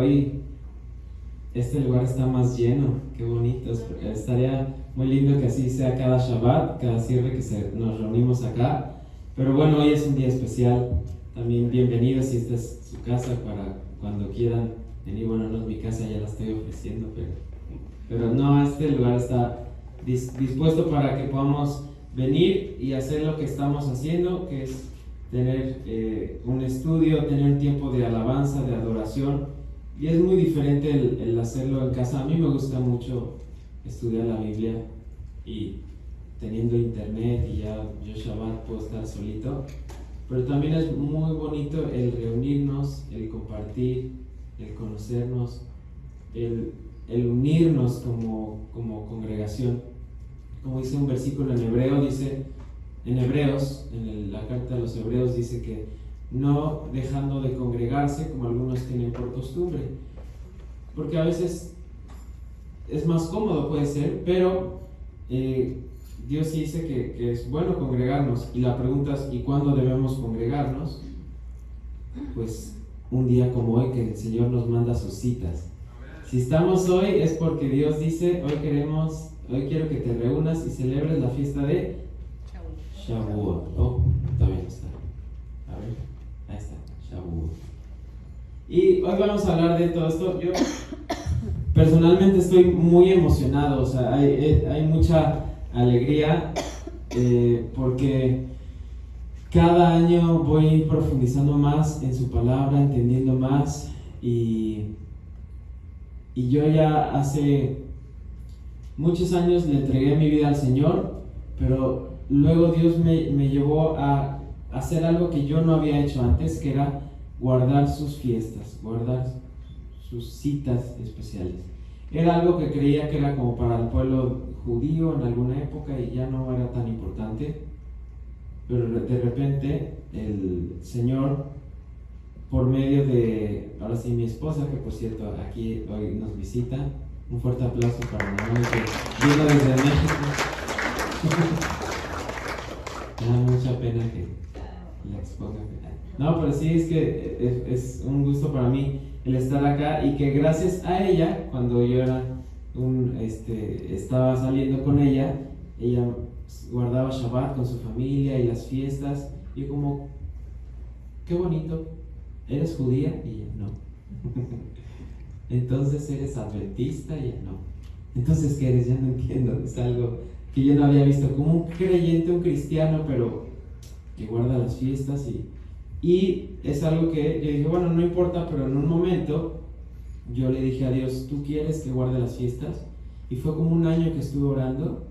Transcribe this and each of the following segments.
hoy este lugar está más lleno. Qué bonito. Estaría muy lindo que así sea cada Shabbat, cada cierre que nos reunimos acá. Pero bueno, hoy es un día especial. También bienvenidos si esta es su casa para cuando quieran venir. Bueno, no es mi casa, ya la estoy ofreciendo, pero no, este lugar está dispuesto para que podamos venir y hacer lo que estamos haciendo, que es tener un estudio, tener un tiempo de alabanza, de adoración. Y es muy diferente el hacerlo en casa. A mí me gusta mucho estudiar la Biblia y teniendo internet y ya yo Shabbat puedo estar solito. Pero también es muy bonito el reunirnos, el compartir, el conocernos, el unirnos como congregación. Como dice un versículo en hebreo, en la carta de los hebreos dice que no dejando de congregarse como algunos tienen por costumbre, porque a veces es más cómodo, puede ser, pero Dios sí dice que es bueno congregarnos. Y la pregunta es, ¿y cuándo debemos congregarnos? Pues un día como hoy, que el Señor nos manda sus citas. Si estamos hoy es porque Dios dice, hoy quiero que te reúnas y celebres la fiesta de Shavuot. Oh, todavía no está. A ver, ahí está, Shavuot. Y hoy vamos a hablar de todo esto. Yo personalmente estoy muy emocionado, o sea, hay mucha alegría porque cada año voy profundizando más en su palabra, entendiendo más, y yo ya hace muchos años le entregué mi vida al Señor, pero luego Dios me llevó a hacer algo que yo no había hecho antes, que era guardar sus fiestas, guardar sus citas especiales. Era algo que creía que era como para el pueblo judío en alguna época y ya no era tan importante, pero de repente el Señor, por medio de, ahora sí, mi esposa, que por cierto aquí hoy nos visita, un fuerte aplauso para mi mamá que vino desde México. Me da mucha pena que la exponga. No, pero sí, es que es un gusto para mí el estar acá, y que gracias a ella, cuando yo estaba saliendo con ella guardaba Shabbat con su familia y las fiestas, y como, qué bonito, ¿eres judía? Y ella, no. Entonces, ¿eres adventista? Y ella, no. Entonces, ¿qué eres? Ya no entiendo, es algo que yo no había visto, como un creyente, un cristiano, pero que guarda las fiestas, y es algo que yo dije, bueno, no importa, pero en un momento yo le dije a Dios, ¿tú quieres que guarde las fiestas? Y fue como un año que estuve orando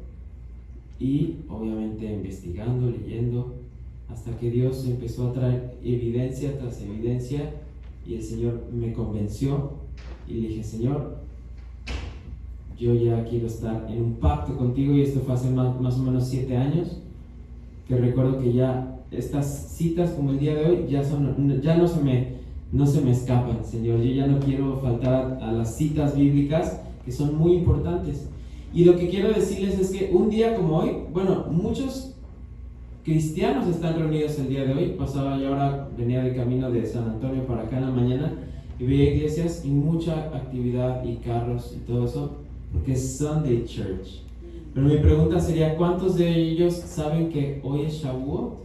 y obviamente investigando, leyendo, hasta que Dios empezó a traer evidencia tras evidencia, y el Señor me convenció, y le dije, Señor, yo ya quiero estar en un pacto contigo. Y esto fue hace más o menos 7 años, que recuerdo que ya estas citas como el día de hoy ya no se me escapan, Señor. Yo ya no quiero faltar a las citas bíblicas, que son muy importantes. Y lo que quiero decirles es que un día como hoy, bueno, muchos cristianos están reunidos el día de hoy. Pasaba yo ahora, venía de camino de San Antonio para acá en la mañana, y veía iglesias y mucha actividad y carros y todo eso, porque es Sunday Church. Pero mi pregunta sería, ¿cuántos de ellos saben que hoy es Shavuot?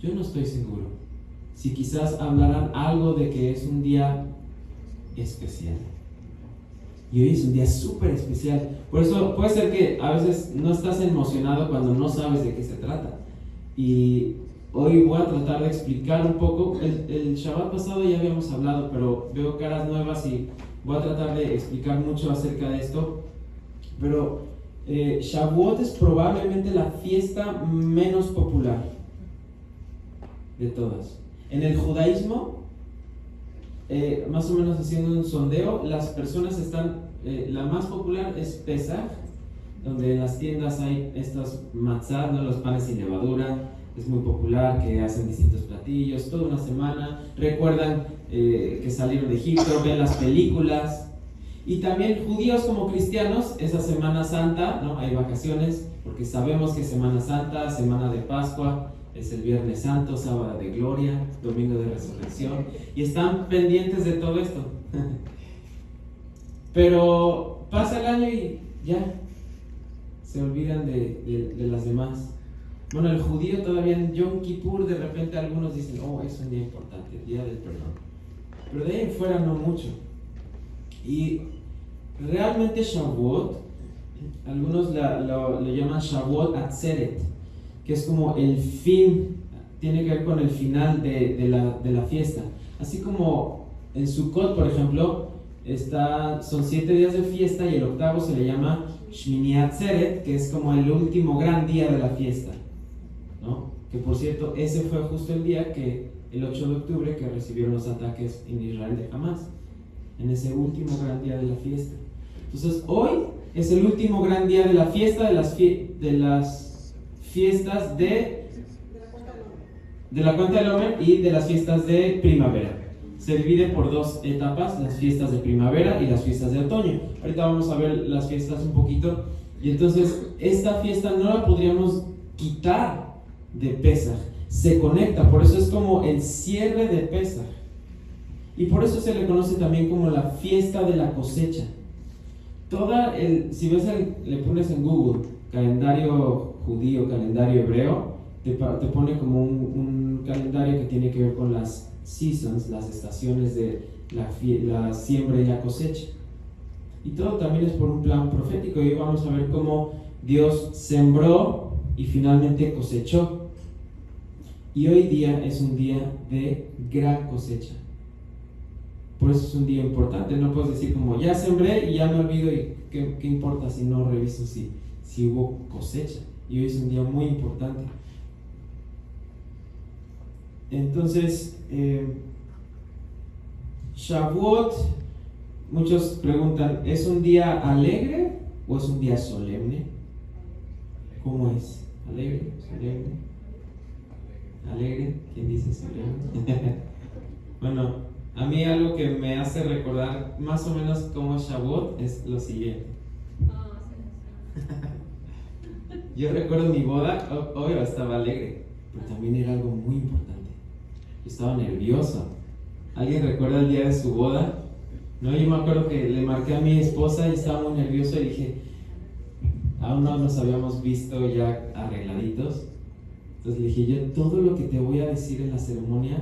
Yo no estoy seguro. Si quizás hablarán algo de que es un día especial. Y hoy es un día súper especial. Por eso puede ser que a veces no estás emocionado cuando no sabes de qué se trata. Y hoy voy a tratar de explicar un poco. El Shabbat pasado ya habíamos hablado, pero veo caras nuevas y voy a tratar de explicar mucho acerca de esto. Pero Shavuot es probablemente la fiesta menos popular de todas. En el judaísmo, más o menos haciendo un sondeo, las personas están, la más popular es Pesach, donde en las tiendas hay estos matzah, ¿no? Los panes sin levadura. Es muy popular, que hacen distintos platillos toda una semana, recuerdan que salieron de Egipto, ven las películas. Y también judíos como cristianos, esa Semana Santa, ¿no? Hay vacaciones, porque sabemos que Semana Santa, Semana de Pascua, es el Viernes Santo, Sábado de Gloria, Domingo de Resurrección, y están pendientes de todo esto. Pero pasa el año y ya se olvidan de las demás. Bueno, el judío todavía en Yom Kippur de repente algunos dicen, oh, es un día importante, el día del perdón. Pero de ahí en fuera no mucho. Y realmente Shavuot, algunos lo llaman Shavuot Atzeret, que es como el fin, tiene que ver con el final de la fiesta. Así como en Sukkot, por ejemplo, son 7 días de fiesta y el octavo se le llama Shmini Atzeret, que es como el último gran día de la fiesta, ¿no? Que por cierto, ese fue justo el día el 8 de octubre que recibieron los ataques en Israel de Hamas, en ese último gran día de la fiesta. Entonces hoy es el último gran día de la fiesta, de las fiestas de la cuenta del Omer y de las fiestas de primavera. Se divide por 2 etapas, las fiestas de primavera y las fiestas de otoño. Ahorita vamos a ver las fiestas un poquito. Y entonces esta fiesta no la podríamos quitar de Pesaj. Se conecta, por eso es como el cierre de Pesaj. Y por eso se le conoce también como la fiesta de la cosecha. Si ves le pones en Google calendario judío, calendario hebreo, te pone como un calendario que tiene que ver con las seasons, las estaciones de la siembra y la cosecha. Y todo también es por un plan profético. Y hoy vamos a ver cómo Dios sembró y finalmente cosechó. Y hoy día es un día de gran cosecha. Por eso es un día importante. No puedes decir como ya sembré y ya me olvido y qué importa si no reviso si hubo cosecha. Y hoy es un día muy importante. Entonces, Shavuot, muchos preguntan, ¿es un día alegre o es un día solemne? ¿Cómo es? ¿Alegre? ¿Solemne? ¿Alegre? ¿Quién dice solemne? Bueno, a mí algo que me hace recordar más o menos cómo es Shavuot es lo siguiente. Yo recuerdo mi boda, obvio estaba alegre, pero también era algo muy importante. Yo estaba nervioso. ¿Alguien recuerda el día de su boda? No, yo me acuerdo que le marqué a mi esposa y estaba muy nervioso y dije, aún no nos habíamos visto ya arregladitos. Entonces le dije, yo todo lo que te voy a decir en la ceremonia,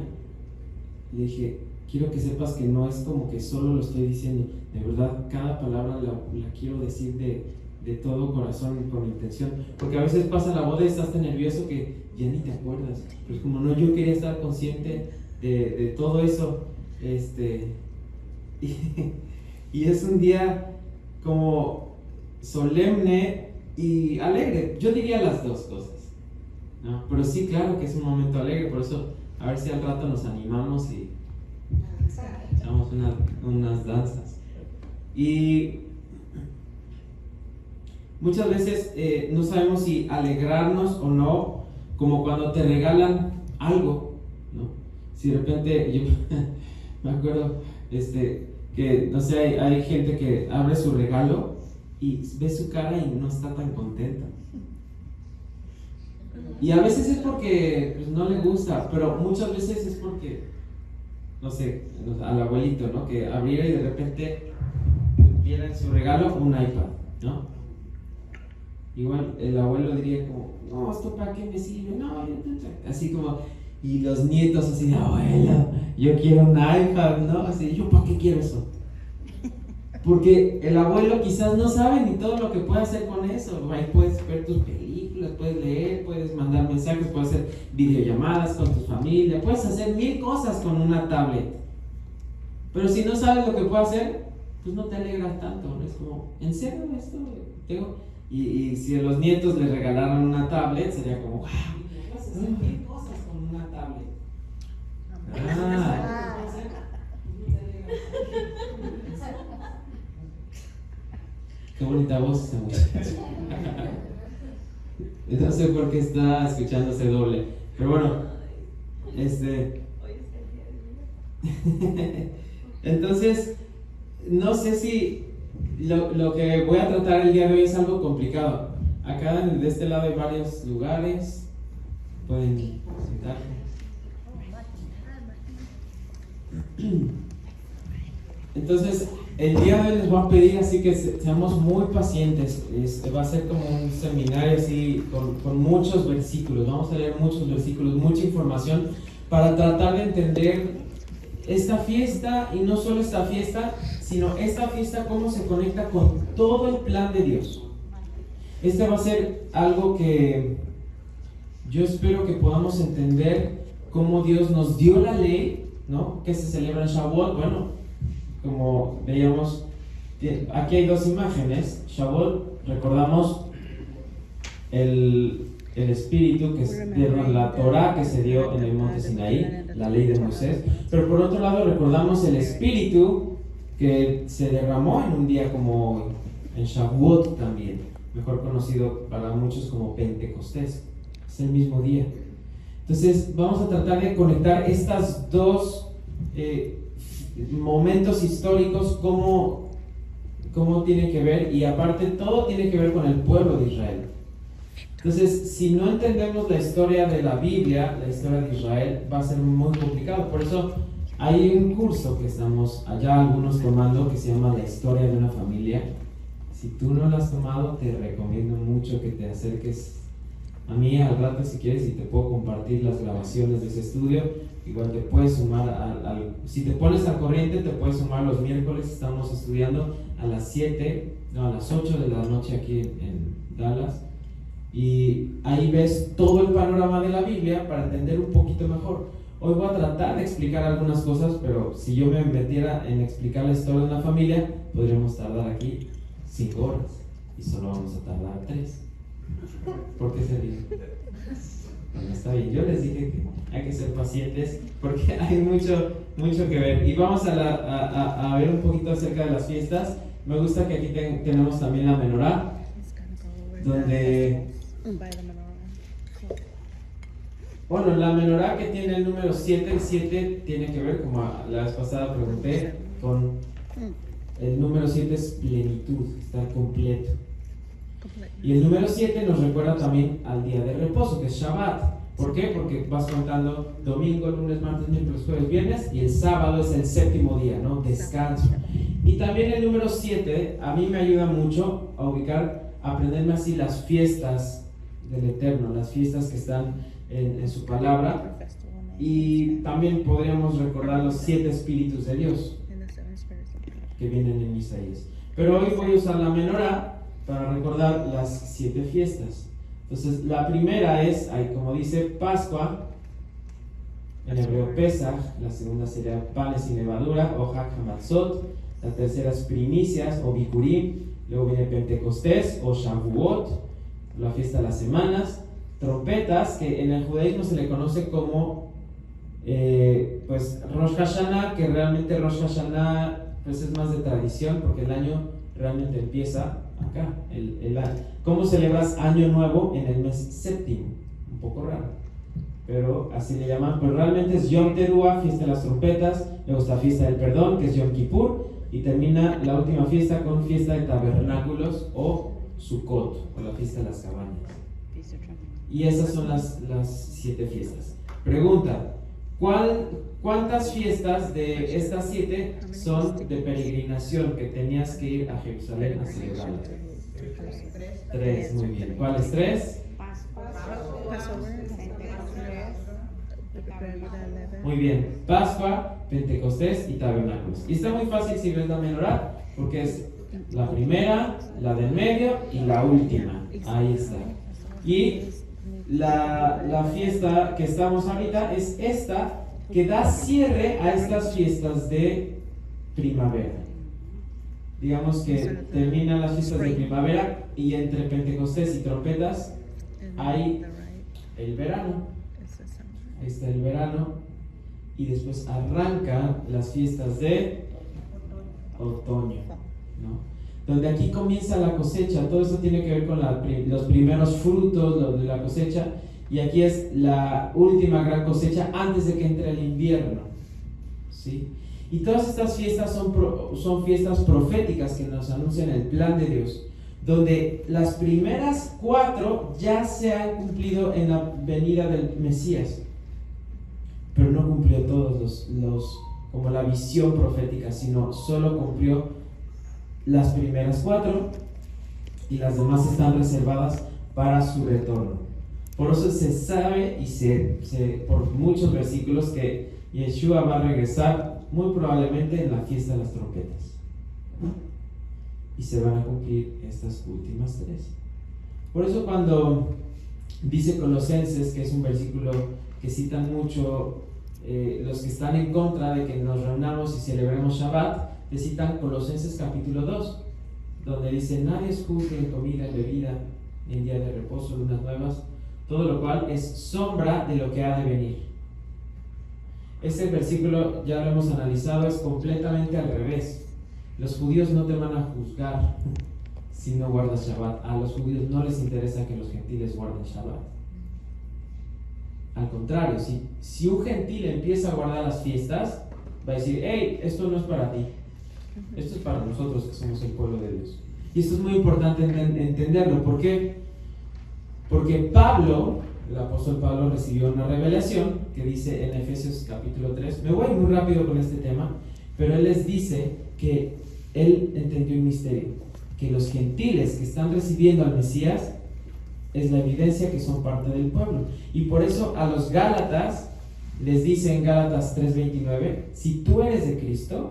le dije, quiero que sepas que no es como que solo lo estoy diciendo, de verdad cada palabra la quiero decir de todo corazón y con intención, porque a veces pasa la boda y estás tan nervioso que ya ni te acuerdas, pero es como no, yo quería estar consciente de todo eso, y es un día como solemne y alegre, yo diría las dos cosas, ¿no? Pero sí, claro que es un momento alegre, por eso a ver si al rato nos animamos y echamos unas danzas. Y muchas veces no sabemos si alegrarnos o no, como cuando te regalan algo, ¿no? Si de repente, yo me acuerdo que, no sé, hay gente que abre su regalo y ve su cara y no está tan contenta. Y a veces es porque pues, no le gusta, pero muchas veces es porque, no sé, al abuelito, ¿no? Que abriera y de repente viera en su regalo un iPad, ¿no? Igual el abuelo diría como, no, ¿esto para qué me sirve? No, así como, y los nietos así, abuelo, yo quiero un iPad, ¿no? Así, ¿yo para qué quiero eso? Porque el abuelo quizás no sabe ni todo lo que puede hacer con eso. Ahí puedes ver tus películas, puedes leer, puedes mandar mensajes, puedes hacer videollamadas con tu familia, puedes hacer 1000 cosas con una tablet. Pero si no sabes lo que puede hacer, pues no te alegras tanto, ¿no? Es como, ¿en serio esto? Tengo... Y si a los nietos les regalaran una tablet, sería como, wow, puedes hacer 1000 cosas con una tablet. Qué bonita voz esa muchacha. No sé por qué está escuchándose doble. Pero bueno, entonces, no sé si lo que voy a tratar el día de hoy es algo complicado. Acá de este lado hay varios lugares. Pueden sentar. Entonces, el día de hoy les voy a pedir así que seamos muy pacientes. Va a ser como un seminario así con muchos versículos. Vamos a leer muchos versículos, mucha información para tratar de entender esta fiesta, y no solo esta fiesta, sino esta fiesta cómo se conecta con todo el plan de Dios. Este va a ser algo que yo espero que podamos entender cómo Dios nos dio la ley, ¿no? Que se celebra en Shavuot. Bueno, como veíamos, aquí hay dos imágenes. Shavuot, recordamos el espíritu que es de la Torah que se dio en el monte Sinaí, la ley de Moisés. Pero por otro lado recordamos el espíritu que se derramó en un día como hoy, en Shavuot también, mejor conocido para muchos como Pentecostés. Es el mismo día. Entonces vamos a tratar de conectar estas dos momentos históricos, cómo tiene que ver, y aparte todo tiene que ver con el pueblo de Israel. Entonces, si no entendemos la historia de la Biblia, la historia de Israel, va a ser muy complicado. Por eso hay un curso que estamos allá algunos tomando que se llama La historia de una familia. Si tú no lo has tomado, te recomiendo mucho que te acerques a mí al rato si quieres, y te puedo compartir las grabaciones de ese estudio. Igual te puedes sumar si te pones al corriente, te puedes sumar los miércoles. Estamos estudiando a las 8 de la noche aquí en Dallas. Y ahí ves todo el panorama de la Biblia para entender un poquito mejor. Hoy voy a tratar de explicar algunas cosas, pero si yo me metiera en explicar la historia de una familia, podríamos tardar aquí 5 horas y solo vamos a tardar 3. ¿Por qué se ríen? Bueno, está bien, yo les dije que hay que ser pacientes porque hay mucho que ver. Y vamos a ver un poquito acerca de las fiestas. Me gusta que aquí tenemos también la menorá, donde... Bueno, la menorá que tiene el número 7, el 7 tiene que ver, como la vez pasada pregunté, con el número 7 es plenitud, estar completo. Y el número 7 nos recuerda también al día de reposo, que es Shabbat. ¿Por qué? Porque vas contando domingo, lunes, martes, miércoles, jueves, viernes, y el sábado es el séptimo día, ¿no? Descanso. Y también el número 7 a mí me ayuda mucho a ubicar, a aprenderme así las fiestas del Eterno, las fiestas que están en su palabra. Y también podríamos recordar los 7 espíritus de Dios que vienen en Isaías. Pero hoy voy a usar la menorá para recordar las 7 fiestas. Entonces, la primera es, como dice, Pascua, en hebreo Pesach. La segunda sería panes y levadura, o Hag Hamatzot. La tercera es primicias, o Bikurim. Luego viene Pentecostés, o Shavuot, la fiesta de las semanas. Trompetas, que en el judaísmo se le conoce como pues Rosh Hashanah, que realmente Rosh Hashanah pues es más de tradición, porque el año realmente empieza acá, el año. ¿Cómo celebras Año Nuevo en el mes séptimo? Un poco raro, pero así le llaman. Pero realmente es Yom Teruah, fiesta de las trompetas. Luego está fiesta del perdón, que es Yom Kippur, y termina la última fiesta con fiesta de tabernáculos, o Sukkot, o la fiesta de las cabañas. Y esas son las 7 fiestas. Pregunta: ¿cuántas fiestas de estas 7 son de peregrinación que tenías que ir a Jerusalén a celebrarlas? 3, muy bien. ¿Cuáles 3? Muy bien. Pascua, Pentecostés y Tabernáculos. Y está muy fácil si ves la menorá, porque es la primera, la del medio y la última. Ahí está. Y la fiesta que estamos ahorita es esta, que da cierre a estas fiestas de primavera. Digamos que terminan las fiestas de primavera, y entre Pentecostés y trompetas hay el verano. Ahí está el verano, y después arrancan las fiestas de otoño, ¿no? Donde aquí comienza la cosecha. Todo eso tiene que ver con los primeros frutos de la cosecha, y aquí es la última gran cosecha antes de que entre el invierno, ¿sí? Y todas estas fiestas son fiestas proféticas que nos anuncian el plan de Dios. donde las primeras 4 ya se han cumplido en la venida del Mesías, pero no cumplió todos como la visión profética, sino solo cumplió las primeras 4 y las demás están reservadas para su retorno. Por eso se sabe y por muchos versículos que Yeshua va a regresar muy probablemente en la fiesta de las trompetas. Y se van a cumplir estas últimas 3. Por eso cuando dice Colosenses, que es un versículo que citan mucho los que están en contra de que nos reunamos y celebremos Shabbat, te citan Colosenses capítulo 2, donde dice: nadie os juzgue en comida, en bebida, en día de reposo, lunas nuevas, todo lo cual es sombra de lo que ha de venir. Este versículo, ya lo hemos analizado, es completamente al revés. Los judíos no te van a juzgar si no guardas Shabbat. A los judíos no les interesa que los gentiles guarden Shabbat. Al contrario, si un gentil empieza a guardar las fiestas, va a decir: hey, esto no es para ti, esto es para nosotros que somos el pueblo de Dios. Y esto es muy importante entenderlo. ¿Por qué? Porque Pablo, el apóstol Pablo, recibió una revelación que dice en Efesios capítulo 3, me voy muy rápido con este tema, pero él les dice que él entendió un misterio, que los gentiles que están recibiendo al Mesías es la evidencia que son parte del pueblo. Y por eso a los Gálatas les dice en Gálatas 3:29, si tú eres de Cristo,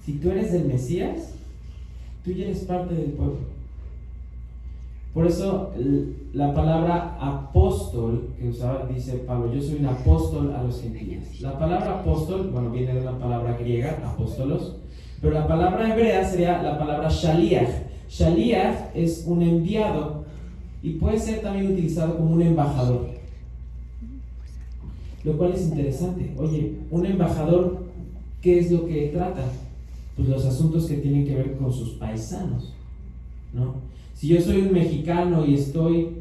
si tú eres del Mesías, tú ya eres parte del pueblo. Por eso la palabra apóstol que usaba, dice Pablo, yo soy un apóstol a los gentiles. La palabra apóstol, bueno, viene de una palabra griega, apóstolos, pero la palabra hebrea sería la palabra shaliach. Shaliach es un enviado y puede ser también utilizado como un embajador, lo cual es interesante. Oye, un embajador, ¿qué es lo que trata? Pues los asuntos que tienen que ver con sus paisanos, ¿no? Si yo soy un mexicano y estoy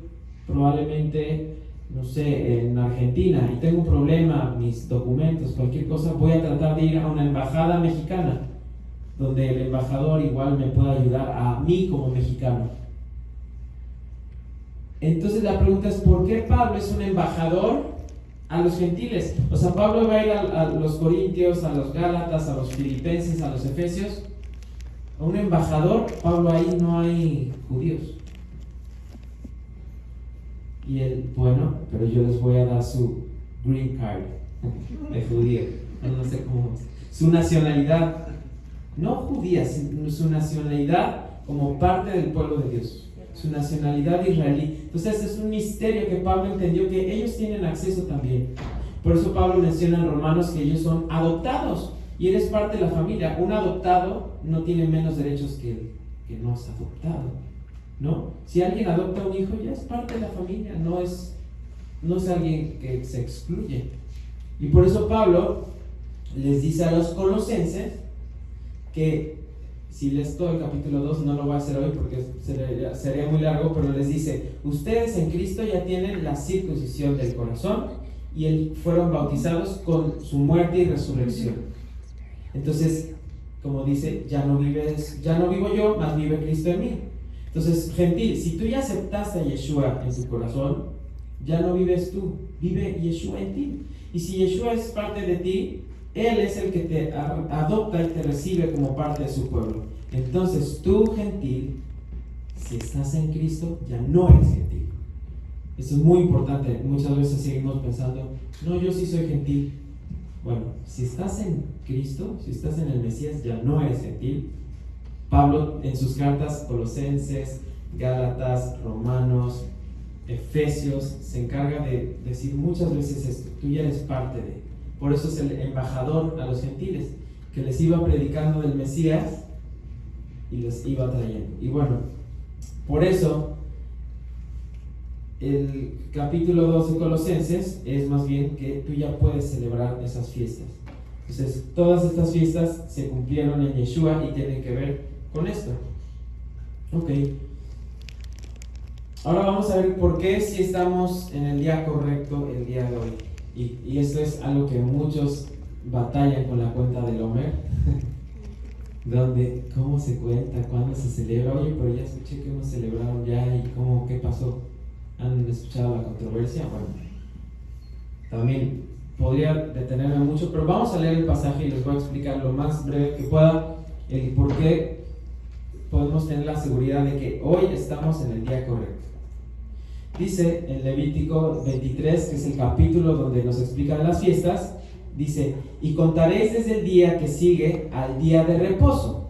probablemente, no sé, en Argentina y tengo un problema, mis documentos, cualquier cosa, voy a tratar de ir a una embajada mexicana, donde el embajador igual me pueda ayudar a mí como mexicano. Entonces la pregunta es, ¿por qué Pablo es un embajador a los gentiles? O sea, Pablo va a ir a los corintios, a los gálatas, a los filipenses, a los efesios. A un embajador, Pablo, ahí no hay judíos. Y él, bueno, pero yo les voy a dar su green card de judío, no sé cómo es. Su nacionalidad, no judía, sino su nacionalidad como parte del pueblo de Dios. Su nacionalidad israelí. Entonces es un misterio que Pablo entendió que ellos tienen acceso también. Por eso Pablo menciona en Romanos que ellos son adoptados y eres parte de la familia. Un adoptado no tiene menos derechos que el que no es adoptado, ¿no? Si alguien adopta a un hijo, ya es parte de la familia, no es alguien que se excluye. Y por eso Pablo les dice a los colosenses que, si les doy el capítulo 2, no lo voy a hacer hoy porque sería muy largo, pero les dice: ustedes en Cristo ya tienen la circuncisión del corazón y fueron bautizados con su muerte y resurrección. Entonces, como dice, ya no vivo yo, mas vive Cristo en mí. Entonces, gentil, si tú ya aceptaste a Yeshua en tu corazón, ya no vives tú, vive Yeshua en ti. Y si Yeshua es parte de ti, Él es el que te adopta y te recibe como parte de su pueblo. Entonces tú, gentil, si estás en Cristo, ya no eres gentil. Eso es muy importante. Muchas veces seguimos pensando, no, yo sí soy gentil. Bueno, si estás en Cristo, si estás en el Mesías, ya no eres gentil. Pablo en sus cartas, Colosenses, Gálatas, Romanos, Efesios, se encarga de decir muchas veces esto: tú ya eres parte de. Por eso es el embajador a los gentiles, que les iba predicando del Mesías y les iba trayendo. Y bueno, por eso el capítulo 2 de Colosenses es más bien que tú ya puedes celebrar esas fiestas. Entonces, todas estas fiestas se cumplieron en Yeshua y tienen que ver con esto. Ok. Ahora vamos a ver por qué si estamos en el día correcto el día de hoy. Y esto es algo que muchos batallan con la cuenta del Homer. donde, ¿cómo se cuenta? ¿Cuándo se celebra? Oye, pero ya escuché que no celebraron ya y cómo, ¿qué pasó? ¿Han escuchado la controversia? Bueno, también podría detenerme mucho, pero vamos a leer el pasaje y les voy a explicar lo más breve que pueda el por qué podemos tener la seguridad de que hoy estamos en el día correcto. Dice en Levítico 23, que es el capítulo donde nos explican las fiestas, dice: y contaréis desde el día que sigue al día de reposo.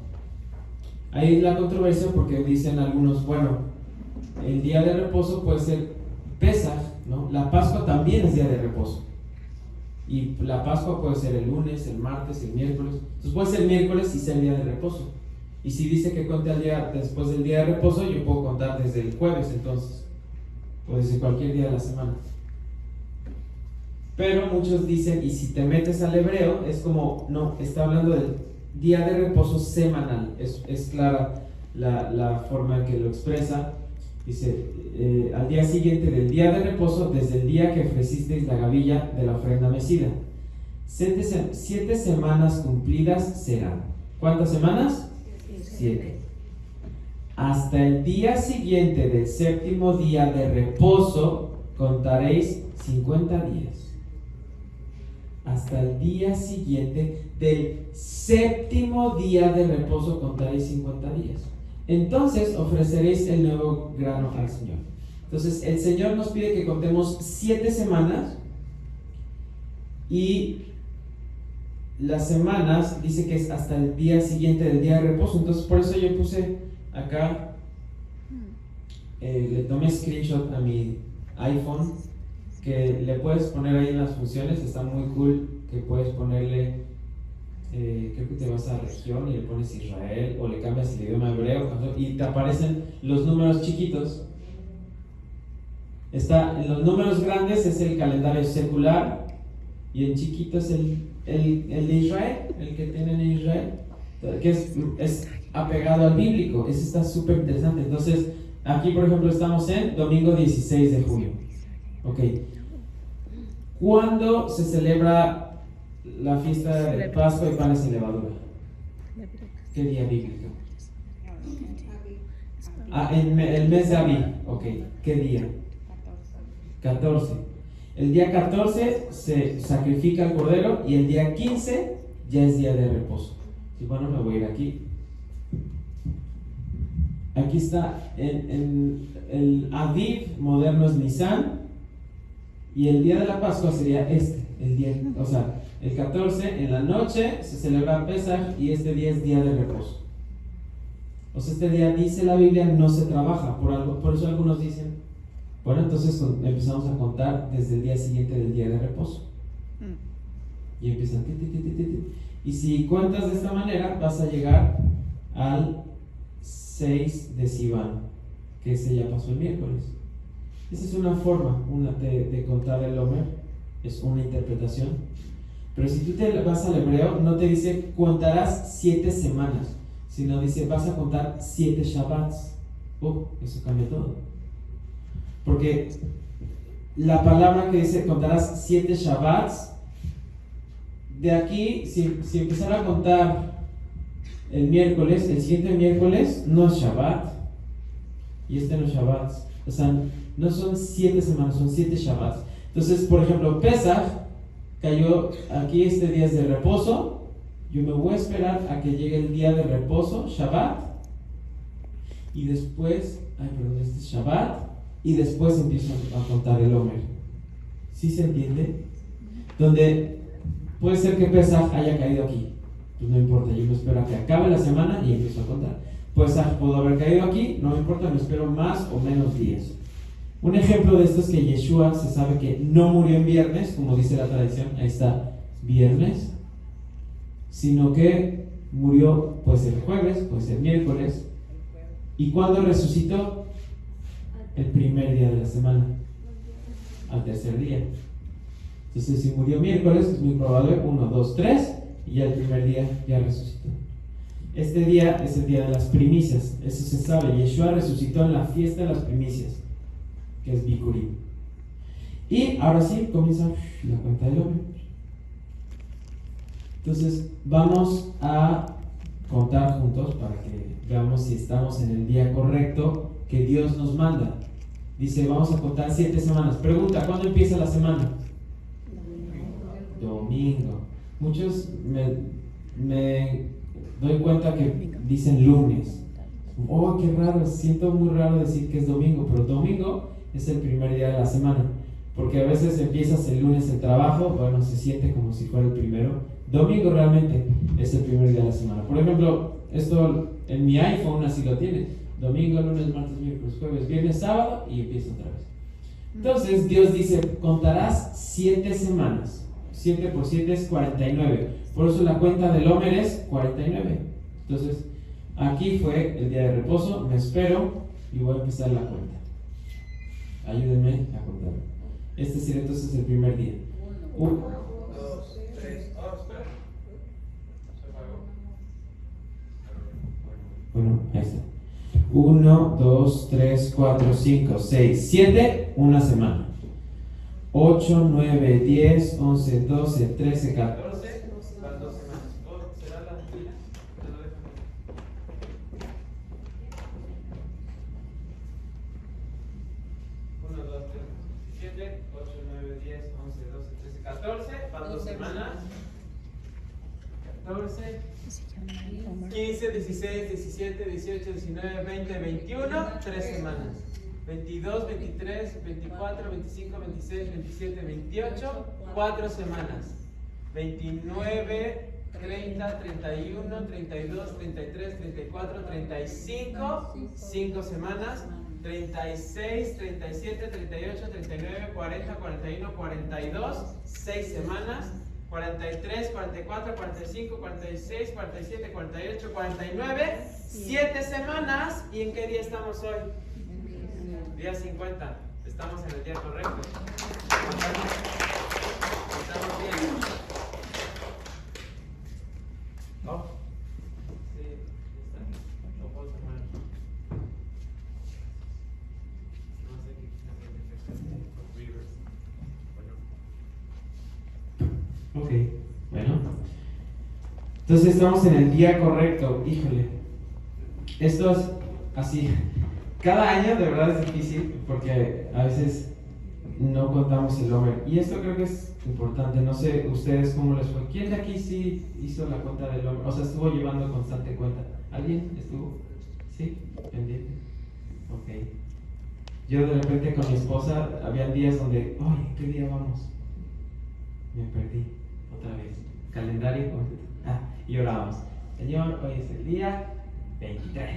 Ahí la controversia porque dicen algunos, bueno, el día de reposo puede ser Pesaj, ¿no? La Pascua también es día de reposo. Y la Pascua puede ser el lunes, el martes, el miércoles. Entonces puede ser miércoles y ser día de reposo. Y si dice que cuente al día después del día de reposo, yo puedo contar desde el jueves entonces. O desde cualquier día de la semana. Pero muchos dicen, y si te metes al hebreo, es como, no, está hablando del día de reposo semanal. Es clara la forma en que lo expresa. Dice, al día siguiente del día de reposo, desde el día que ofrecisteis la gavilla de la ofrenda mecida. 7 semanas cumplidas serán. ¿Cuántas semanas? 7. Hasta el día siguiente del séptimo día de reposo contaréis 50 días. Hasta el día siguiente del séptimo día de reposo contaréis 50 días. Entonces ofreceréis el nuevo grano al Señor. Entonces el Señor nos pide que contemos 7 semanas. Y las semanas dice que es hasta el día siguiente del día de reposo. Entonces por eso yo puse acá, le tomé screenshot a mi iPhone, que le puedes poner ahí en las funciones. Está muy cool que puedes ponerle, creo que te vas a región y le pones Israel, o le cambias el idioma hebreo y te aparecen los números chiquitos. En los números grandes es el calendario secular y en chiquito es el de Israel, el que tienen en Israel, que es apegado al bíblico. Eso está súper interesante. Entonces aquí por ejemplo estamos en domingo 16 de junio. Ok, ¿cuándo se celebra la fiesta de Pascua y panes sin levadura? ¿Qué día bíblico? En el mes de Abí. Ok, ¿qué día? 14. El día 14 se sacrifica el cordero y el día 15 ya es día de reposo. Y bueno, me voy a ir aquí. Aquí está, en el Aviv moderno es Nisan, y el día de la Pascua sería el día, o sea, el 14 en la noche se celebra Pesaj y este día es día de reposo. O sea, este día dice la Biblia no se trabaja, por eso algunos dicen, bueno, entonces empezamos a contar desde el día siguiente del día de reposo. Y empiezan, y si cuentas de esta manera vas a llegar al 6 de Sivan, que ese ya pasó el miércoles. Esa es una forma de contar el Omer, es una interpretación. Pero si tú te vas al hebreo, no te dice contarás 7 semanas, sino dice vas a contar 7 Shabbats. Eso cambia todo. Porque la palabra que dice contarás 7 Shabbats, de aquí, si empezara a contar el miércoles, el siguiente miércoles no es Shabbat, y este no es Shabbat. O sea, no son 7 semanas, son 7 Shabbats. Entonces, por ejemplo, Pesaj cayó aquí, este día es de reposo. Yo me voy a esperar a que llegue el día de reposo, Shabbat, y después, este es Shabbat, y después empiezo a contar el Omer. ¿Sí se entiende? Donde puede ser que Pesaj haya caído aquí, pues no importa, yo me espero a que acabe la semana y empiezo a contar. Pesaj pudo haber caído aquí, no me importa, me espero más o menos días. Un ejemplo de esto es que Yeshua se sabe que no murió en viernes, como dice la tradición, ahí está, viernes, sino que murió, puede ser jueves, puede ser miércoles. ¿Y cuándo resucitó? El primer día de la semana, al tercer día. Entonces, si murió miércoles, es muy probable 1, 2, 3, y ya el primer día ya resucitó. Este día es el día de las primicias, eso se sabe. Yeshua resucitó en la fiesta de las primicias, que es Bikurim. Y ahora sí comienza la cuenta del hombre. Entonces vamos a contar juntos para que veamos si estamos en el día correcto que Dios nos manda. Dice, vamos a contar 7 semanas. Pregunta, ¿cuándo empieza la semana? Domingo. Muchos me doy cuenta que dicen lunes. Oh, qué raro, siento muy raro decir que es domingo, pero domingo es el primer día de la semana. Porque a veces empiezas el lunes el trabajo, bueno, se siente como si fuera el primero. Domingo realmente es el primer día de la semana. Por ejemplo, esto en mi iPhone así lo tiene. Domingo, lunes, martes, miércoles, jueves, viernes, sábado y empieza otra vez. Entonces Dios dice, contarás 7 semanas. 7 por 7 es 49. Por eso la cuenta del Homer es 49. Entonces, aquí fue el día de reposo, me espero y voy a empezar la cuenta. Ayúdenme a contar. Este sería entonces el primer día. 1, 2, 3, bueno, ahí está. 1, 2, 3, 4, 5, 6, 7, una semana. 8, 9, 10, 11, 12, 13, 14, las 2 semanas. ¿Será la tuya? 1, 2, 3, 7, 8, 9, 10, 11, 12, 13, 14, van 2 semanas. 14, 15, 16, 17, 18, 19, 20, 21, 3 semanas. 22, 23, 24, 25, 26, 27, 28, 4 semanas. 29, 30, 31, 32, 33, 34, 35, 5 semanas. 36, 37, 38, 39, 40, 41, 42, 6 semanas. 43, 44, 45, 46, 47, 48, 49, 7 semanas. ¿Y en qué día estamos hoy? Día 50. Estamos en el día correcto. Estamos bien. ¿No? Sí, está. No puedo tomar. No sé qué Rivers. Bueno. Ok, bueno. Entonces estamos en el día correcto. Híjole. Esto es así. Cada año de verdad es difícil porque a veces no contamos el Homer. Y esto creo que es importante. No sé ustedes cómo les fue. ¿Quién de aquí sí hizo la cuenta del Homer? O sea, estuvo llevando constante cuenta. ¿Alguien estuvo? ¿Sí? ¿Pendiente? Ok. Yo de repente con mi esposa, había días donde, ¡ay, qué día vamos! Me perdí otra vez. Calendario. Y orábamos. Señor, hoy es el día 23.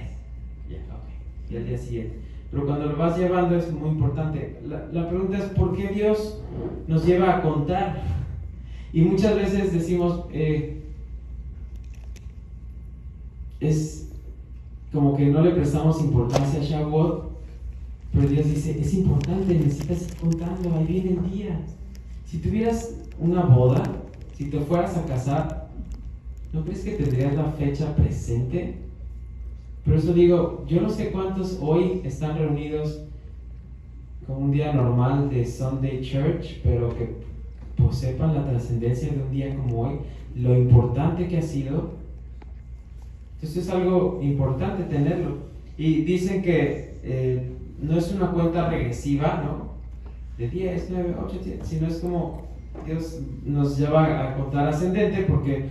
Ya, ok. Y al día siguiente. Pero cuando lo vas llevando es muy importante. La pregunta es, ¿por qué Dios nos lleva a contar? Y muchas veces decimos, es como que no le prestamos importancia a Shavuot, pero Dios dice, es importante, necesitas ir contando, ahí viene el día. Si tuvieras una boda, si te fueras a casar, ¿no crees que tendrías la fecha presente? Por eso digo, yo no sé cuántos hoy están reunidos como un día normal de Sunday Church, pero que pues sepan la trascendencia de un día como hoy, lo importante que ha sido. Entonces es algo importante tenerlo. Y dicen que no es una cuenta regresiva, ¿no? De 10, 9, 8, 10, sino es como Dios nos lleva a contar ascendente porque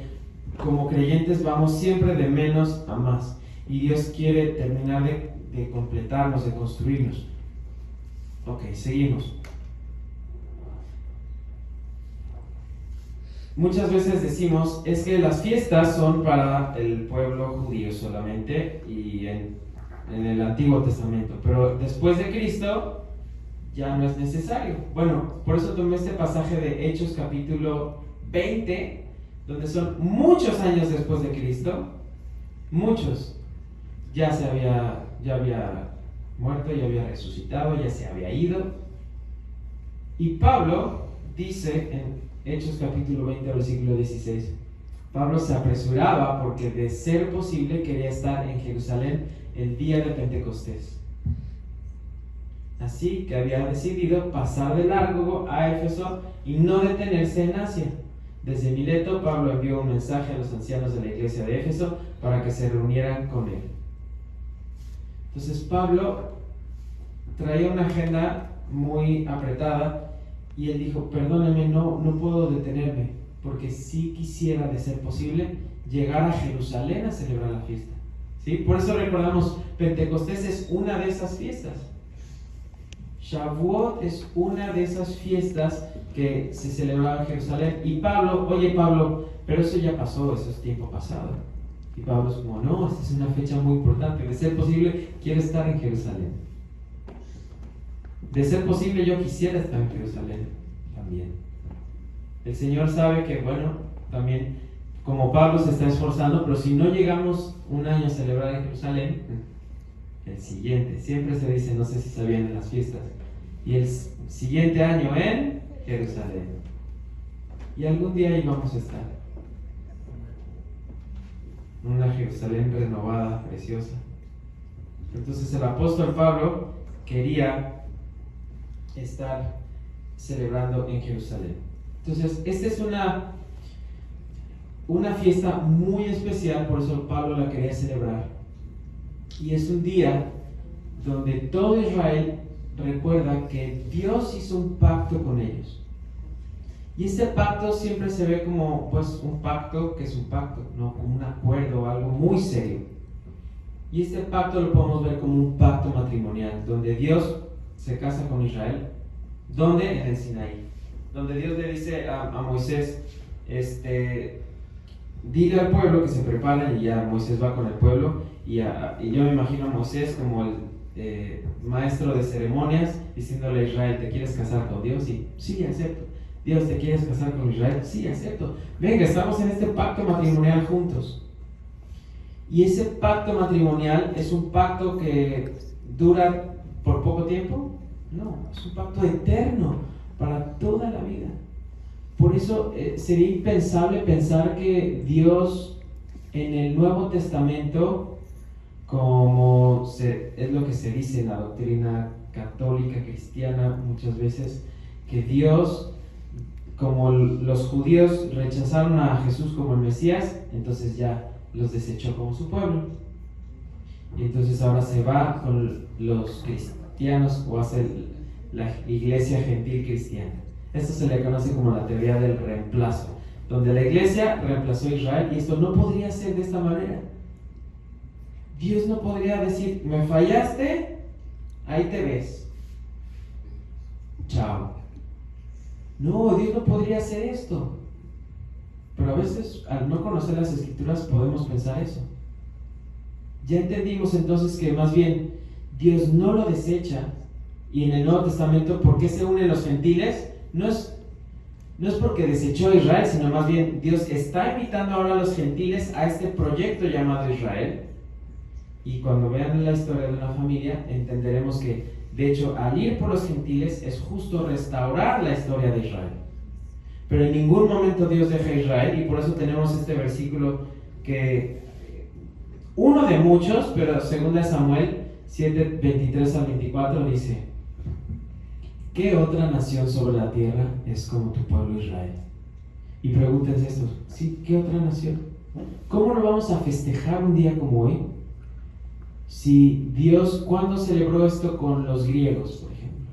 como creyentes vamos siempre de menos a más. Y Dios quiere terminar de completarnos, de construirnos. Ok, seguimos. Muchas veces decimos, es que las fiestas son para el pueblo judío solamente y en el Antiguo Testamento, pero después de Cristo ya no es necesario. Bueno, por eso tomé este pasaje de Hechos capítulo 20, donde son muchos años después de Cristo, muchos. Ya había muerto, ya había resucitado, ya se había ido. Y Pablo dice en Hechos capítulo 20, versículo 16, Pablo se apresuraba porque de ser posible quería estar en Jerusalén el día de Pentecostés. Así que había decidido pasar de largo a Éfeso y no detenerse en Asia. Desde Mileto, Pablo envió un mensaje a los ancianos de la iglesia de Éfeso para que se reunieran con él. Entonces Pablo traía una agenda muy apretada y él dijo, perdónenme, no puedo detenerme, porque sí quisiera, de ser posible, llegar a Jerusalén a celebrar la fiesta. ¿Sí? Por eso recordamos, Pentecostés es una de esas fiestas. Shavuot es una de esas fiestas que se celebraba en Jerusalén. Y Pablo, oye Pablo, pero eso ya pasó, eso es tiempo pasado. Y Pablo es como, no, esta es una fecha muy importante. De ser posible, quiero estar en Jerusalén. De ser posible, yo quisiera estar en Jerusalén también. El Señor sabe que, bueno, también como Pablo se está esforzando, pero si no llegamos un año a celebrar en Jerusalén, el siguiente, siempre se dice, no sé si sabían en las fiestas, y el siguiente año en Jerusalén. Y algún día ahí vamos a estar. Una Jerusalén renovada, preciosa. Entonces el apóstol Pablo quería estar celebrando en Jerusalén. Entonces, esta es una fiesta muy especial, por eso Pablo la quería celebrar. Y es un día donde todo Israel recuerda que Dios hizo un pacto con ellos. Y este pacto siempre se ve como pues un pacto que es un pacto, no como un acuerdo, algo muy serio. Y este pacto lo podemos ver como un pacto matrimonial, donde Dios se casa con Israel. ¿Dónde? En el Sinaí. Donde Dios le dice a Moisés, diga al pueblo que se preparen, y ya Moisés va con el pueblo. Y yo me imagino a Moisés como el maestro de ceremonias diciéndole a Israel, ¿te quieres casar con Dios? Y sí, acepto. Dios, ¿te quieres casar con Israel? Sí, acepto. Venga, estamos en este pacto matrimonial juntos. Y ese pacto matrimonial es un pacto que dura por poco tiempo. No, es un pacto eterno para toda la vida. Por eso sería impensable pensar que Dios en el Nuevo Testamento, como es lo que se dice en la doctrina católica cristiana muchas veces, que Dios, como los judíos rechazaron a Jesús como el Mesías, entonces ya los desechó como su pueblo. Y entonces ahora se va con los cristianos o hace la iglesia gentil cristiana. Esto se le conoce como la teoría del reemplazo, donde la iglesia reemplazó a Israel, y esto no podría ser de esta manera. Dios no podría decir, me fallaste, ahí te ves, chao. No, Dios no podría hacer esto. Pero a veces, al no conocer las escrituras, podemos pensar eso. Ya entendimos entonces que más bien Dios no lo desecha. Y en el Nuevo Testamento, ¿por qué se unen los gentiles? No es porque desechó a Israel, sino más bien Dios está invitando ahora a los gentiles a este proyecto llamado Israel. Y cuando vean la historia de una familia, entenderemos que, de hecho, al ir por los gentiles es justo restaurar la historia de Israel. Pero en ningún momento Dios deja a Israel, y por eso tenemos este versículo que, uno de muchos, pero 2 Samuel 7, 23 al 24 dice: ¿qué otra nación sobre la tierra es como tu pueblo Israel? Y pregúntense esto, ¿sí? ¿Qué otra nación? ¿Cómo no vamos a festejar un día como hoy? Si Dios, ¿cuándo celebró esto con los griegos, por ejemplo?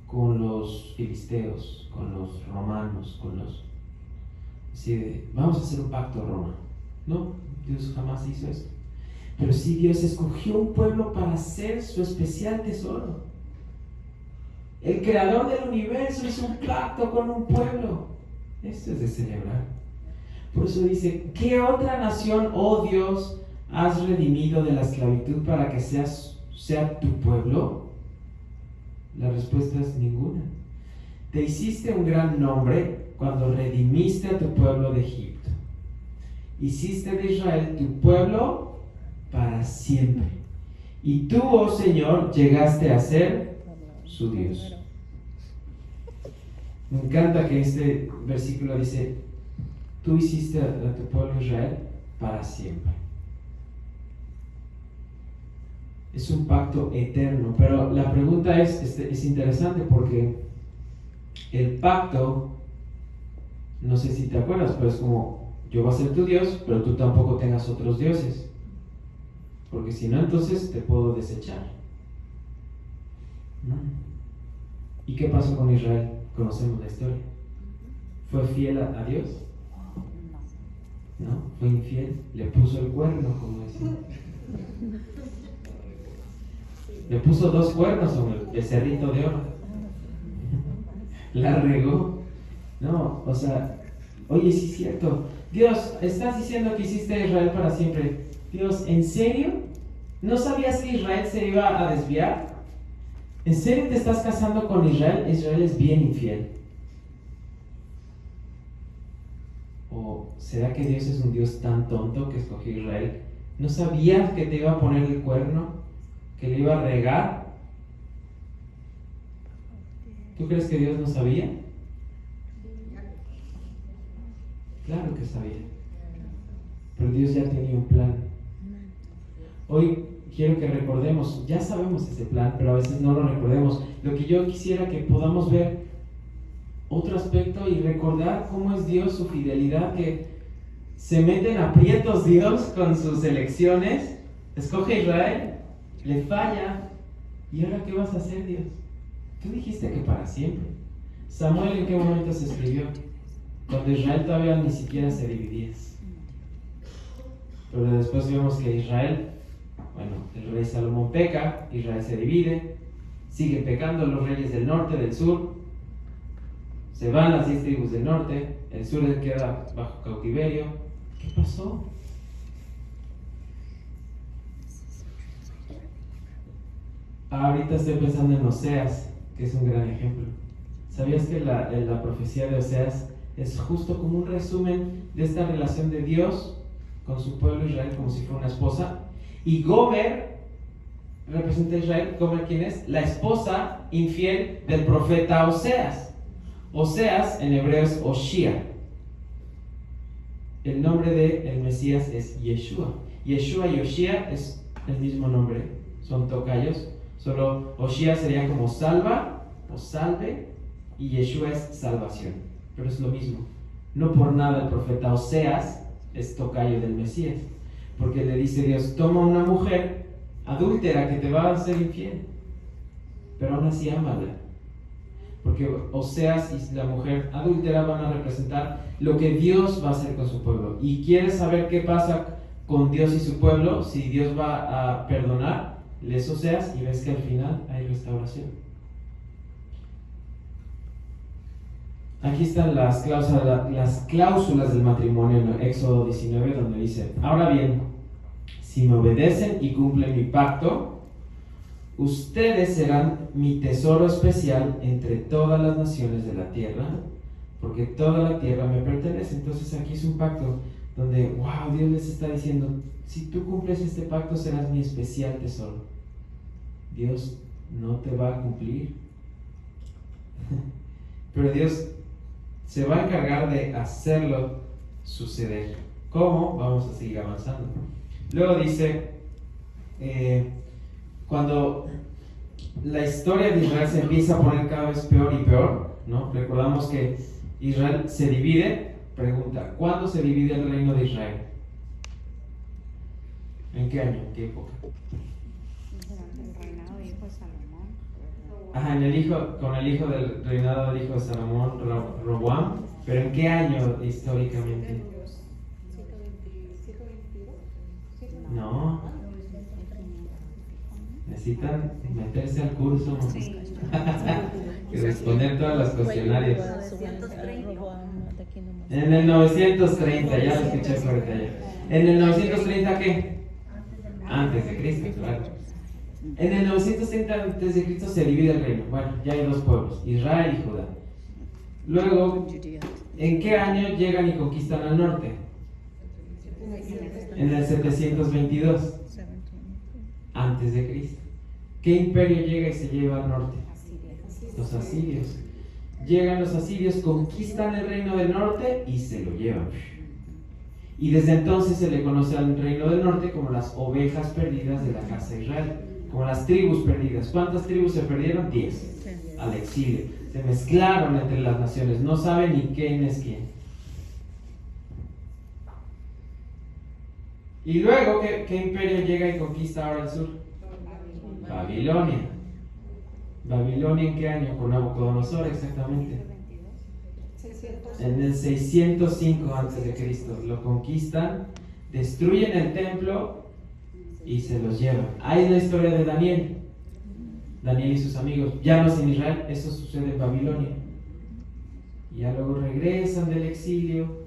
Con los filisteos, con los romanos, sí, vamos a hacer un pacto a Roma. No, Dios jamás hizo esto. Pero sí, Dios escogió un pueblo para hacer su especial tesoro. El creador del universo hizo un pacto con un pueblo. Esto es de celebrar. Por eso dice, ¿qué otra nación, oh Dios, has redimido de la esclavitud para que sea tu pueblo? La respuesta es ninguna. Te hiciste un gran nombre cuando redimiste a tu pueblo de Egipto. Hiciste de Israel tu pueblo para siempre. Y tú, oh Señor, llegaste a ser su Dios. Me encanta que este versículo dice, tú hiciste a tu pueblo Israel para siempre. Es un pacto eterno, pero la pregunta es interesante porque el pacto no sé si te acuerdas, pero es como, yo voy a ser tu Dios, pero tú tampoco tengas otros dioses, porque si no, entonces te puedo desechar. ¿No? ¿Y qué pasó con Israel? Conocemos la historia. ¿Fue fiel a Dios? ¿No? ¿Fue infiel? Le puso el cuerno, como decía. Le puso 2 cuernos sobre el becerrito de oro. La regó. No, o sea, oye, sí es cierto. Dios, estás diciendo que hiciste a Israel para siempre. Dios, ¿en serio? ¿No sabías que Israel se iba a desviar? ¿En serio te estás casando con Israel? Israel es bien infiel. ¿O será que Dios es un Dios tan tonto que escogió a Israel? ¿No sabías que te iba a poner el cuerno? ¿Que le iba a regar? ¿Tú crees que Dios no sabía? Claro que sabía. Pero Dios ya tenía un plan. Hoy quiero que recordemos, ya sabemos ese plan, pero a veces no lo recordemos. Lo que yo quisiera que podamos ver otro aspecto y recordar cómo es Dios, su fidelidad, que se mete en aprietos Dios con sus elecciones, escoge a Israel, le falla, ¿y ahora qué vas a hacer, Dios? Tú dijiste que para siempre. Samuel, ¿en qué momento se escribió? Cuando Israel todavía ni siquiera se dividía. Pero después vemos que Israel, bueno, el rey Salomón peca, Israel se divide, siguen pecando los reyes del norte, del sur, se van las 10 tribus del norte, el sur queda bajo cautiverio. ¿Qué pasó? Ahorita estoy pensando en Oseas, que es un gran ejemplo. ¿Sabías que la profecía de Oseas es justo como un resumen de esta relación de Dios con su pueblo Israel, como si fuera una esposa? Y Gomer representa a Israel. ¿Gomer quién es? La esposa infiel del profeta Oseas. Oseas en hebreo es Oshia. El nombre del Mesías es Yeshua. Yeshua y Oshia es el mismo nombre, son tocayos. Solo Oshia sería como salva o salve, y Yeshua es salvación, pero es lo mismo. No por nada el profeta Oseas es tocayo del Mesías, porque le dice Dios: toma una mujer adúltera que te va a hacer infiel, pero aún así ámala, porque Oseas y la mujer adúltera van a representar lo que Dios va a hacer con su pueblo. ¿Y quieres saber qué pasa con Dios y su pueblo? Si Dios va a perdonar, lees Oseas y ves que al final hay restauración. Aquí están las cláusulas del matrimonio en Éxodo 19, donde dice: ahora bien, si me obedecen y cumplen mi pacto, ustedes serán mi tesoro especial entre todas las naciones de la tierra, porque toda la tierra me pertenece. Entonces aquí es un pacto donde, wow, Dios les está diciendo: si tú cumples este pacto, serás mi especial tesoro. Dios no te va a cumplir, pero Dios se va a encargar de hacerlo suceder. ¿Cómo? Vamos a seguir avanzando. Luego dice, cuando la historia de Israel se empieza a poner cada vez peor y peor, ¿no? Recordamos que Israel se divide. Pregunta: ¿cuándo se divide el reino de Israel? ¿En qué año? ¿En qué época? El reinado del hijo de Salomón. Ajá, con el hijo del reinado del hijo de Salomón, Roboam. ¿Pero en qué año históricamente? No. Necesitan meterse al curso y responder todas las cuestionarios. En el 930, ya lo escuché fuerte allá. ¿En el 930 qué? Antes de Cristo, claro. En el 930 antes de Cristo se divide el reino. Bueno, ya hay 2 pueblos, Israel y Judá. Luego, ¿en qué año llegan y conquistan al norte? En el 722 antes de Cristo. ¿Qué imperio llega y se lleva al norte? Los asirios. Llegan los asirios, conquistan el reino del norte y se lo llevan. Y desde entonces se le conoce al reino del norte como las ovejas perdidas de la casa de Israel, como las tribus perdidas. ¿Cuántas tribus se perdieron? 10. Al exilio. Se mezclaron entre las naciones, no saben ni quién es quién. Y luego, ¿qué imperio llega y conquista ahora el sur? Babilonia. ¿Babilonia en qué año? Con Nabucodonosor, exactamente. En el 605 a.C. lo conquistan, destruyen el templo y se los llevan. Hay la historia de Daniel y sus amigos, ya no es en Israel, eso sucede en Babilonia. Y ya luego regresan del exilio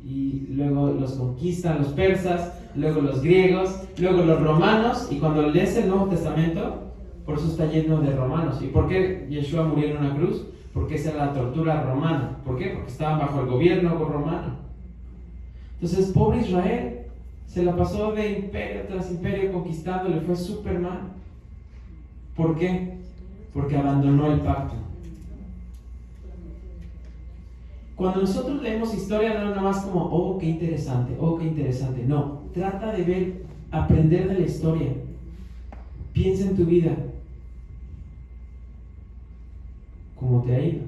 y luego los conquistan los persas, luego los griegos, luego los romanos. Y cuando lees el Nuevo Testamento, por eso está lleno de romanos. ¿Y por qué Yeshua murió en una cruz? Porque esa era la tortura romana. ¿Por qué? Porque estaban bajo el gobierno romano. Entonces, pobre Israel se la pasó de imperio tras imperio conquistando, le fue súper mal. ¿Por qué? Porque abandonó el pacto. Cuando nosotros leemos historia, no es nada más como, oh, qué interesante, oh, qué interesante. No, trata de ver, aprender de la historia. Piensa en tu vida. ¿Cómo te ha ido?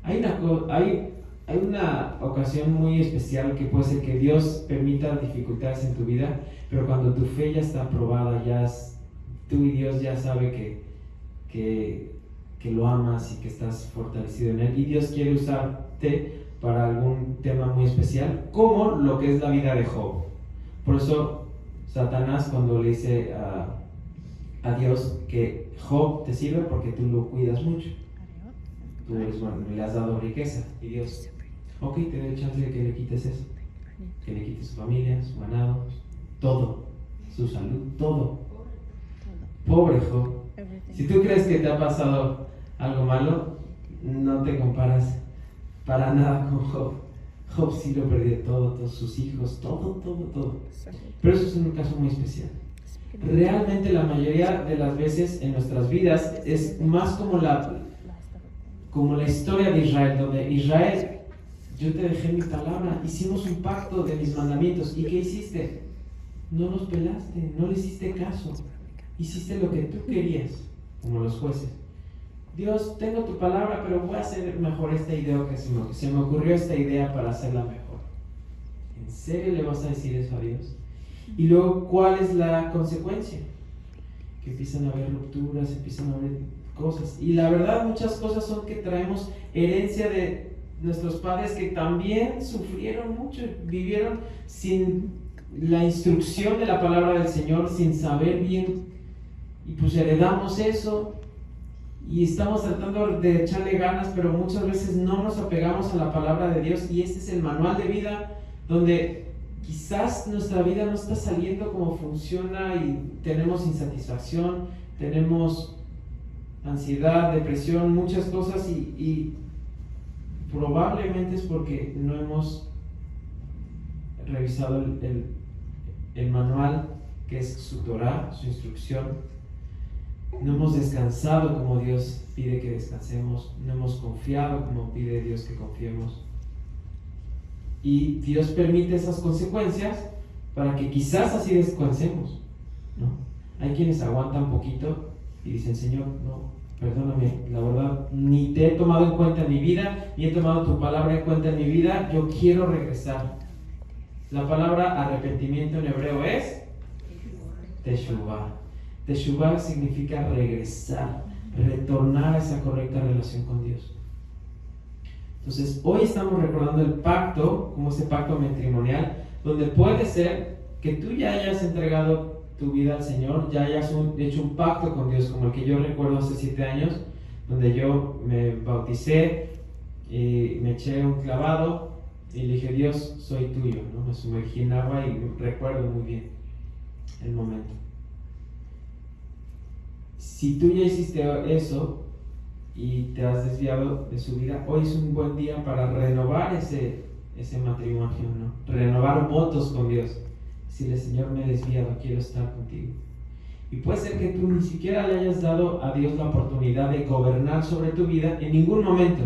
Hay una ocasión muy especial que puede ser que Dios permita dificultades en tu vida, pero cuando tu fe ya está probada, tú y Dios ya sabe que lo amas y que estás fortalecido en Él, y Dios quiere usarte para algún tema muy especial, como lo que es la vida de Job. Por eso Satanás, cuando le dice a Dios que Job te sirve porque tú lo cuidas mucho, tú eres bueno, le has dado riqueza, y Dios, ok, te doy chance de que le quites eso, que le quites su familia, su ganado, todo, su salud, todo. Pobre Job. Si tú crees que te ha pasado algo malo, no te comparas para nada con Job. Job sí lo perdió todo, todos sus hijos, todo. Pero eso es un caso muy especial. Realmente la mayoría de las veces en nuestras vidas es más como la historia de Israel, donde Israel, yo te dejé mi palabra, hicimos un pacto de mis mandamientos, ¿y qué hiciste? No los pelaste, no le hiciste caso, hiciste lo que tú querías, como los jueces. Dios, tengo tu palabra, pero voy a hacer mejor esta idea, que se me ocurrió esta idea para hacerla mejor. ¿En serio le vas a decir eso a Dios? Y luego, ¿cuál es la consecuencia? Que empiezan a haber rupturas, empiezan a haber cosas. Y la verdad, muchas cosas son que traemos herencia de nuestros padres, que también sufrieron mucho, vivieron sin la instrucción de la palabra del Señor, sin saber bien, y pues heredamos eso. Y estamos tratando de echarle ganas, pero muchas veces no nos apegamos a la palabra de Dios, y este es el manual de vida donde quizás nuestra vida no está saliendo como funciona y tenemos insatisfacción, tenemos ansiedad, depresión, muchas cosas, y probablemente es porque no hemos revisado el manual, que es su Torah, su instrucción. No hemos descansado como Dios pide que descansemos, no hemos confiado como pide Dios que confiemos, y Dios permite esas consecuencias para que quizás así descansemos, ¿no? Hay quienes aguantan poquito y dicen, Señor, no, perdóname, la verdad ni te he tomado en cuenta en mi vida, ni he tomado tu palabra en cuenta en mi vida, yo quiero regresar. La palabra arrepentimiento en hebreo es Teshuvah. Teshuvah significa regresar, retornar a esa correcta relación con Dios. Entonces, hoy estamos recordando el pacto, como ese pacto matrimonial, donde puede ser que tú ya hayas entregado tu vida al Señor, ya hayas hecho un pacto con Dios, como el que yo recuerdo hace 7 años, donde yo me bauticé y me eché un clavado y le dije, Dios, soy tuyo, ¿no? Me sumergí en agua y recuerdo muy bien el momento. Si tú ya hiciste eso y te has desviado de su vida, hoy es un buen día para renovar ese matrimonio, ¿no? Renovar votos con Dios. Decirle, Señor, me he desviado, quiero estar contigo. Y puede ser que tú ni siquiera le hayas dado a Dios la oportunidad de gobernar sobre tu vida en ningún momento,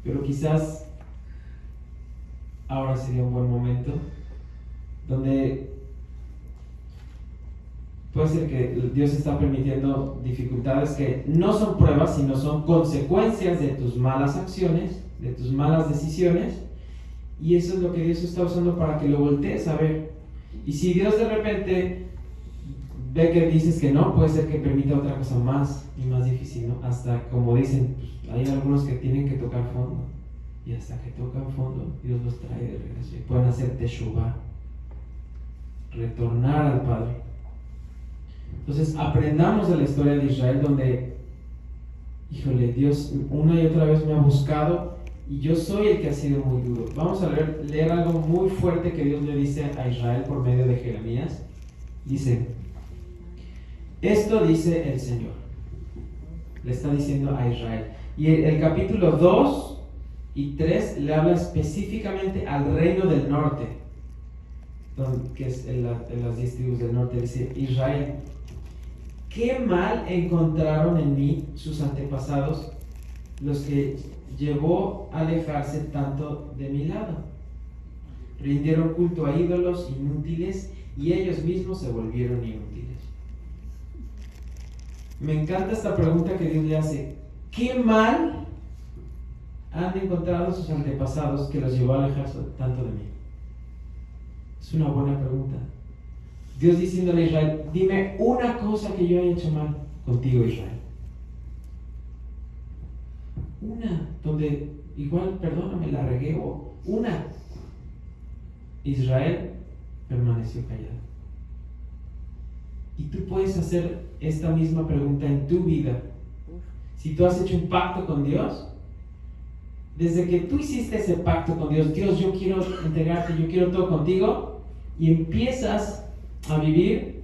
pero quizás ahora sería un buen momento donde puede ser que Dios está permitiendo dificultades que no son pruebas, sino son consecuencias de tus malas acciones, de tus malas decisiones, Y eso es lo que Dios está usando para que lo voltees a ver. Y si Dios de repente ve que dices que no, puede ser que permita otra cosa más y más difícil, ¿no? Hasta, como dicen, pues, hay algunos que tienen que tocar fondo. Y hasta que tocan fondo, Dios los trae de regreso. Y pueden hacer teshuvah, retornar al Padre. Entonces, aprendamos de la historia de Israel, donde, híjole, Dios una y otra vez me ha buscado y yo soy el que ha sido muy duro. Vamos a leer algo muy fuerte que Dios le dice a Israel por medio de Jeremías. Dice: esto dice el Señor. Le está diciendo a Israel. Y el capítulo 2 y 3 le habla específicamente al reino del norte, que es en las 10 tribus del norte. Dice: Israel, ¿qué mal encontraron en mí sus antepasados, los que llevó a alejarse tanto de mi lado? Rindieron culto a ídolos inútiles y ellos mismos se volvieron inútiles. Me encanta esta pregunta que Dios le hace: ¿qué mal han encontrado sus antepasados que los llevó a alejarse tanto de mí? Es una buena pregunta. Dios diciéndole a Israel: dime una cosa que yo haya hecho mal contigo, Israel. Una, donde igual, perdóname, la regué, o una. Israel permaneció callado. Y tú puedes hacer esta misma pregunta en tu vida. Si tú has hecho un pacto con Dios, desde que tú hiciste ese pacto con Dios, Dios, yo quiero entregarte, yo quiero todo contigo, y empiezas a vivir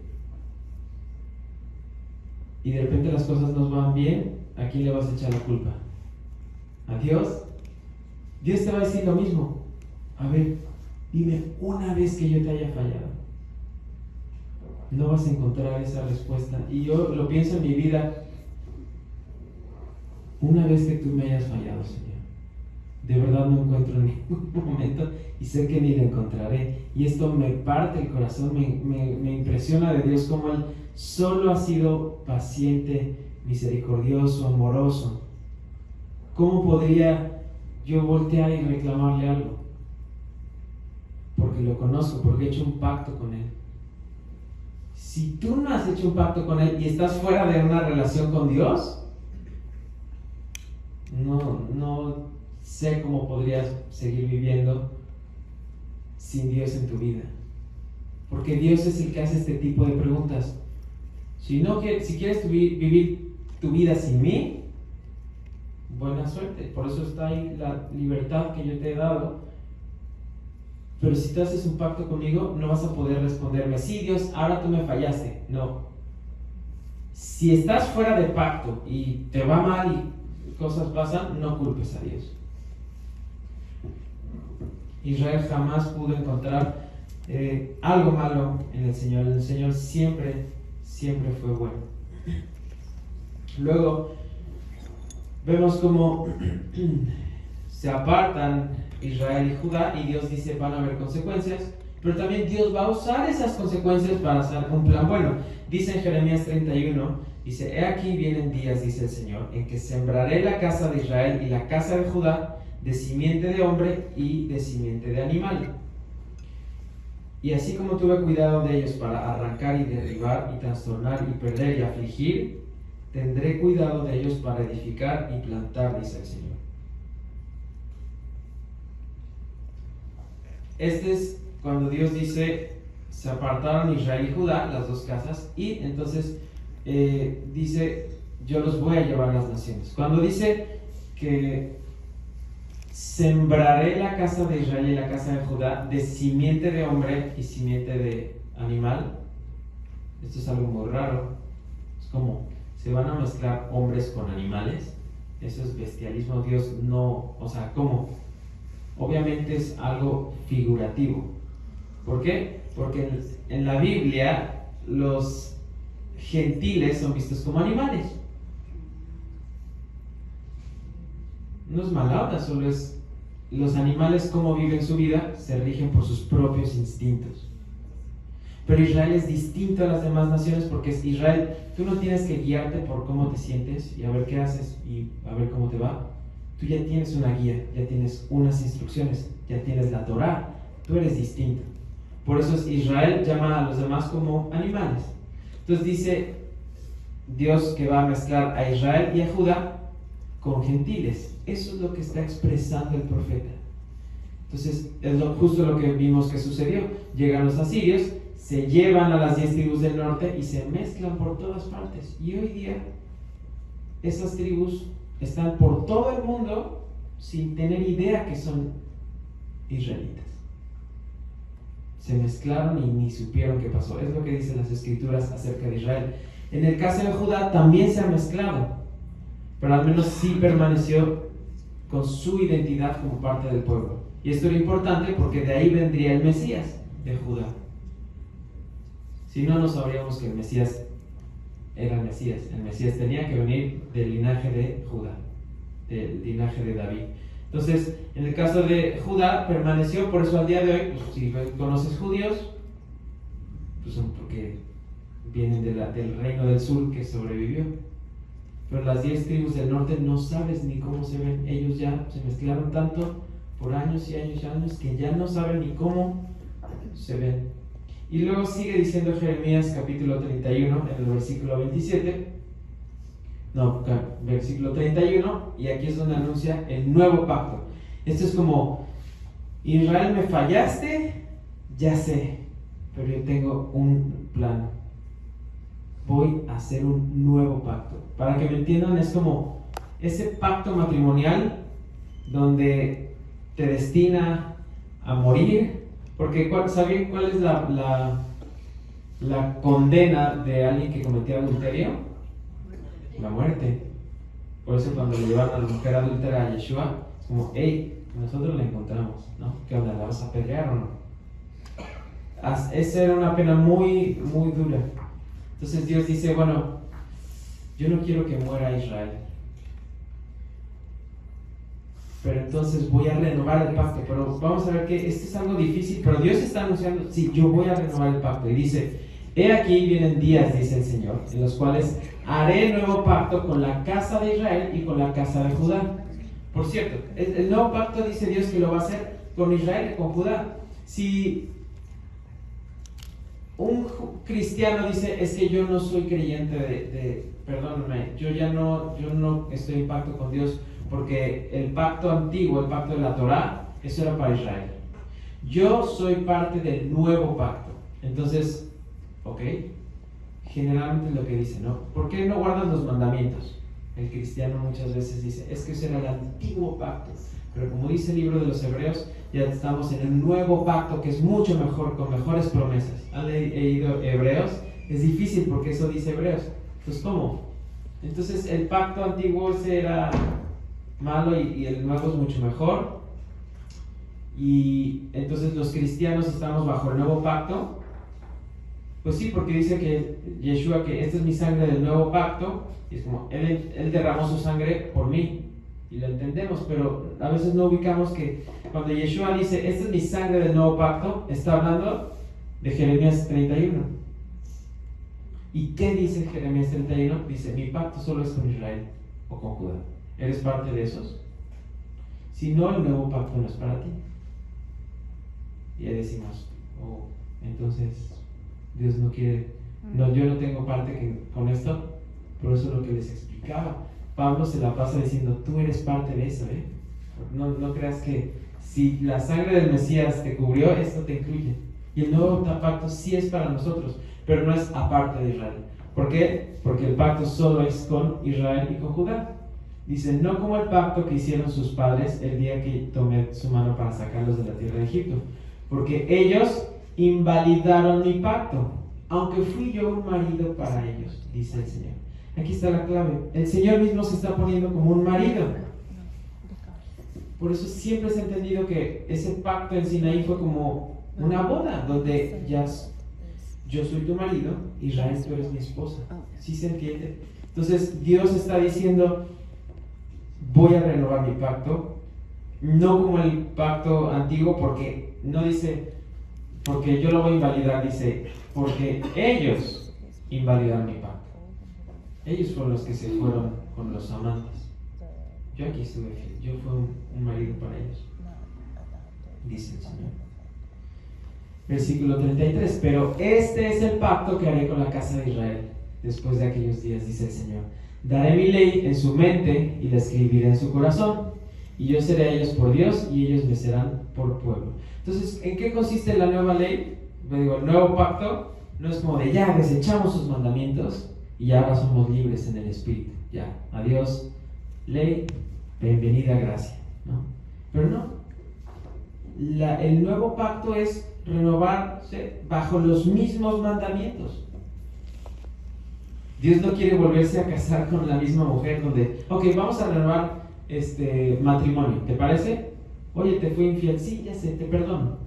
y de repente las cosas no van bien, ¿a quién le vas a echar la culpa? ¿A Dios? Dios te va a decir lo mismo. A ver, dime una vez que yo te haya fallado. No vas a encontrar esa respuesta. Y yo lo pienso en mi vida. Una vez que tú me hayas fallado, Señor, de verdad no encuentro en ningún momento, y sé que ni la encontraré. Y esto me parte el corazón, me impresiona de Dios, como Él solo ha sido paciente, misericordioso, amoroso. ¿Cómo podría yo voltear y reclamarle algo? Porque lo conozco, porque he hecho un pacto con Él. Si tú no has hecho un pacto con Él y estás fuera de una relación con Dios, no sé cómo podrías seguir viviendo sin Dios en tu vida. Porque Dios es el que hace este tipo de preguntas. Si quieres vivir tu vida sin mí, buena suerte. Por eso está ahí la libertad que yo te he dado. Pero si tú haces un pacto conmigo, no vas a poder responderme: sí, Dios, ahora tú me fallaste. No. Si estás fuera de pacto y te va mal y cosas pasan, no culpes a Dios. Israel jamás pudo encontrar algo malo en el Señor. El Señor siempre fue bueno. Luego vemos cómo se apartan Israel y Judá, y Dios dice: van a haber consecuencias, pero también Dios va a usar esas consecuencias para hacer un plan bueno. Dice en Jeremías 31, dice: he aquí vienen días, dice el Señor, en que sembraré la casa de Israel y la casa de Judá de simiente de hombre y de simiente de animal. Y así como tuve cuidado de ellos para arrancar y derribar y trastornar y perder y afligir, tendré cuidado de ellos para edificar y plantar, dice el Señor. Este es cuando Dios dice: se apartaron Israel y Judá, las dos casas, y entonces dice: yo los voy a llevar a las naciones. Cuando dice que sembraré la casa de Israel y la casa de Judá de simiente de hombre y simiente de animal, esto es algo muy raro. Es como, se van a mezclar hombres con animales. Eso es bestialismo. Dios no, o sea, ¿cómo? Obviamente es algo figurativo. ¿Por qué? Porque en la Biblia los gentiles son vistos como animales. No es mala onda, solo es los animales, cómo viven su vida, se rigen por sus propios instintos. Pero Israel es distinto a las demás naciones, porque es Israel. Tú no tienes que guiarte por cómo te sientes y a ver qué haces y a ver cómo te va. Tú ya tienes una guía, ya tienes unas instrucciones, ya tienes la Torá, tú eres distinto. Por eso Israel llama a los demás como animales. Entonces dice Dios que va a mezclar a Israel y a Judá con gentiles. Eso es lo que está expresando el profeta. Entonces es justo lo que vimos que sucedió. Llegan los asirios, se llevan a las 10 tribus del norte y se mezclan por todas partes. Y hoy día esas tribus están por todo el mundo sin tener idea que son israelitas. Se mezclaron y ni supieron qué pasó. Es lo que dicen las escrituras acerca de Israel. En el caso de Judá también se ha mezclado, pero al menos sí permaneció con su identidad como parte del pueblo. Y esto era importante porque de ahí vendría el Mesías de Judá. Si no, no sabríamos que el Mesías era el Mesías. El Mesías tenía que venir del linaje de Judá, del linaje de David. Entonces, en el caso de Judá, permaneció, por eso al día de hoy, pues, si conoces judíos, pues son porque vienen del reino del sur que sobrevivió. Pero las 10 tribus del norte no sabes ni cómo se ven. Ellos ya se mezclaron tanto por años y años y años que ya no saben ni cómo se ven. Y luego sigue diciendo Jeremías capítulo 31 en el versículo 27. No, versículo 31, y aquí es donde anuncia el nuevo pacto. Esto es como: Israel, me fallaste, ya sé, pero yo tengo un plan. Voy a hacer un nuevo pacto. Para que me entiendan, es como ese pacto matrimonial donde te destina a morir. Porque ¿saben cuál es la condena de alguien que cometió adulterio? La muerte. Por eso cuando le llevaron a la mujer adúltera a Yeshua, es como: hey, nosotros la encontramos, ¿no? ¿Qué onda? ¿La vas a apedrear o no? Esa era una pena muy, muy dura. Entonces Dios dice: bueno, yo no quiero que muera Israel, pero entonces voy a renovar el pacto. Pero vamos a ver que esto es algo difícil, pero Dios está anunciando: sí, yo voy a renovar el pacto. Y dice: he aquí vienen días, dice el Señor, en los cuales haré nuevo pacto con la casa de Israel y con la casa de Judá. Por cierto, el nuevo pacto dice Dios que lo va a hacer con Israel y con Judá. Si un cristiano dice: es que yo no soy creyente perdóname, yo no estoy en pacto con Dios, porque el pacto antiguo, el pacto de la Torá, eso era para Israel. Yo soy parte del nuevo pacto. Entonces, ok, generalmente es lo que dice, ¿no? ¿Por qué no guardan los mandamientos? El cristiano muchas veces dice: es que ese era el antiguo pacto. Pero como dice el libro de los Hebreos, ya estamos en un nuevo pacto que es mucho mejor, con mejores promesas. ¿Han leído Hebreos? Es difícil porque eso dice Hebreos. Entonces, ¿cómo? Entonces el pacto antiguo ese era malo y el nuevo es mucho mejor. Y entonces los cristianos estamos bajo el nuevo pacto. Pues sí, porque dice que Yeshua, que esta es mi sangre del nuevo pacto, y es como él derramó su sangre por mí, y lo entendemos, pero a veces no ubicamos que cuando Yeshua dice: esta es mi sangre del nuevo pacto, está hablando de Jeremías 31. ¿Y qué dice Jeremías 31? Dice: mi pacto solo es con Israel o con Judá. ¿Eres parte de esos? Si no, el nuevo pacto no es para ti. Y ahí decimos: oh, entonces Dios no quiere, no, yo no tengo parte con esto. Por eso lo que les explicaba, Pablo se la pasa diciendo: tú eres parte de eso, ¿eh? No creas que si la sangre del Mesías te cubrió, esto te incluye. Y el nuevo pacto sí es para nosotros, pero no es aparte de Israel. ¿Por qué? Porque el pacto solo es con Israel y con Judá. Dice: no como el pacto que hicieron sus padres el día que tomé su mano para sacarlos de la tierra de Egipto, porque ellos invalidaron mi pacto, aunque fui yo un marido para ellos, dice el Señor. Aquí está la clave. El Señor mismo se está poniendo como un marido. Por eso siempre se ha entendido que ese pacto en Sinaí fue como una boda, donde ya yo soy tu marido, Israel, tú eres mi esposa. ¿Sí se entiende? Entonces Dios está diciendo: voy a renovar mi pacto, no como el pacto antiguo, porque no dice porque yo lo voy a invalidar, dice porque ellos invalidaron mi pacto. Ellos fueron los que se fueron con los amantes. Yo aquí estuve fiel, yo fui un marido para ellos, dice el Señor. Versículo 33, pero este es el pacto que haré con la casa de Israel después de aquellos días, dice el Señor. Daré mi ley en su mente y la escribiré en su corazón, y yo seré a ellos por Dios y ellos me serán por pueblo. Entonces, ¿en qué consiste la nueva ley? El nuevo pacto no es como de ya desechamos sus mandamientos y ya ahora somos libres en el Espíritu. Ya, adiós, ley, bienvenida gracia, ¿no? Pero no. El nuevo pacto es renovarse bajo los mismos mandamientos. Dios no quiere volverse a casar con la misma mujer donde, ok, vamos a renovar matrimonio, ¿te parece? Oye, te fui infiel, sí, ya sé, te perdono,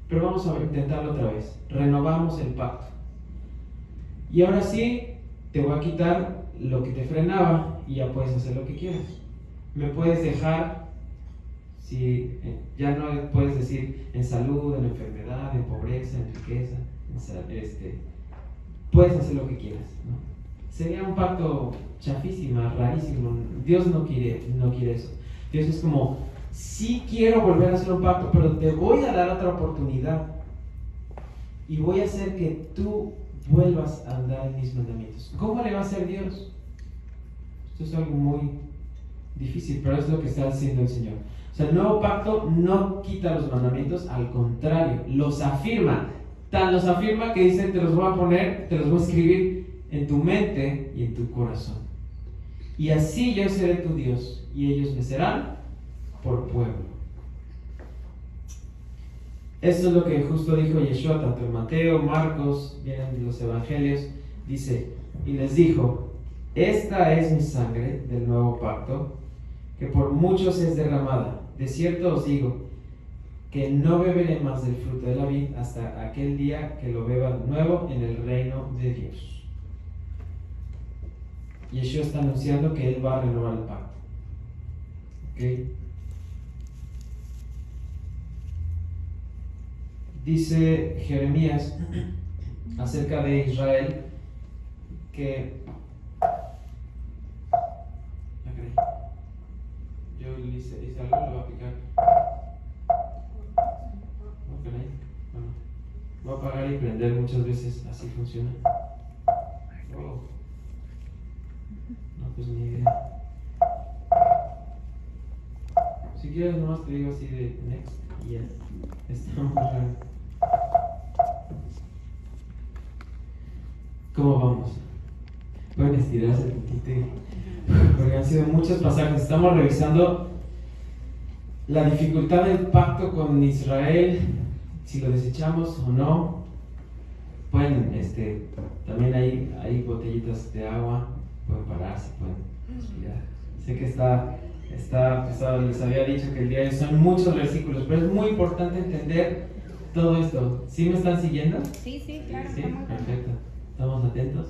pero vamos a intentarlo otra vez. Renovamos el pacto. Y ahora sí, te voy a quitar lo que te frenaba y ya puedes hacer lo que quieras. Me puedes dejar, si ya no puedes decir en salud, en enfermedad, en pobreza, en riqueza, puedes hacer lo que quieras, ¿no? Sería un pacto chafísima, rarísimo. Dios no quiere eso. Dios es como, sí quiero volver a hacer un pacto, pero te voy a dar otra oportunidad y voy a hacer que tú vuelvas a andar en mis mandamientos. ¿Cómo le va a hacer Dios? Esto es algo muy difícil, pero es lo que está haciendo el Señor. O sea, el nuevo pacto no quita los mandamientos, al contrario, los afirma. Tan los afirma que dice, te los voy a poner, te los voy a escribir en tu mente y en tu corazón. Y así yo seré tu Dios y ellos me serán por pueblo. Esto es lo que justo dijo Yeshua, tanto en Mateo, Marcos, vienen los evangelios, dice, y les dijo, esta es mi sangre del nuevo pacto, que por muchos es derramada. De cierto os digo, que no beberé más del fruto de la vid hasta aquel día que lo beba de nuevo en el reino de Dios. Yeshua está anunciando que Él va a renovar el pacto. ¿Ok? Dice Jeremías acerca de Israel que... Yo le hice algo, lo voy a picar. Bueno, voy a apagar y prender muchas veces, así funciona. Oh. No, pues ni idea. Si quieres nomás te digo así de next y ya. Estamos raro. ¿Cómo vamos? Pueden estirarse un poquito porque han sido muchos pasajes. Estamos revisando la dificultad del pacto con Israel, si lo desechamos o no. Pueden, también hay botellitas de agua, pueden pararse, pueden respirar. Sé que les había dicho que el día de hoy son muchos versículos, pero es muy importante entender todo esto. ¿Sí me están siguiendo? Sí, claro. Sí, perfecto. ¿Estamos atentos?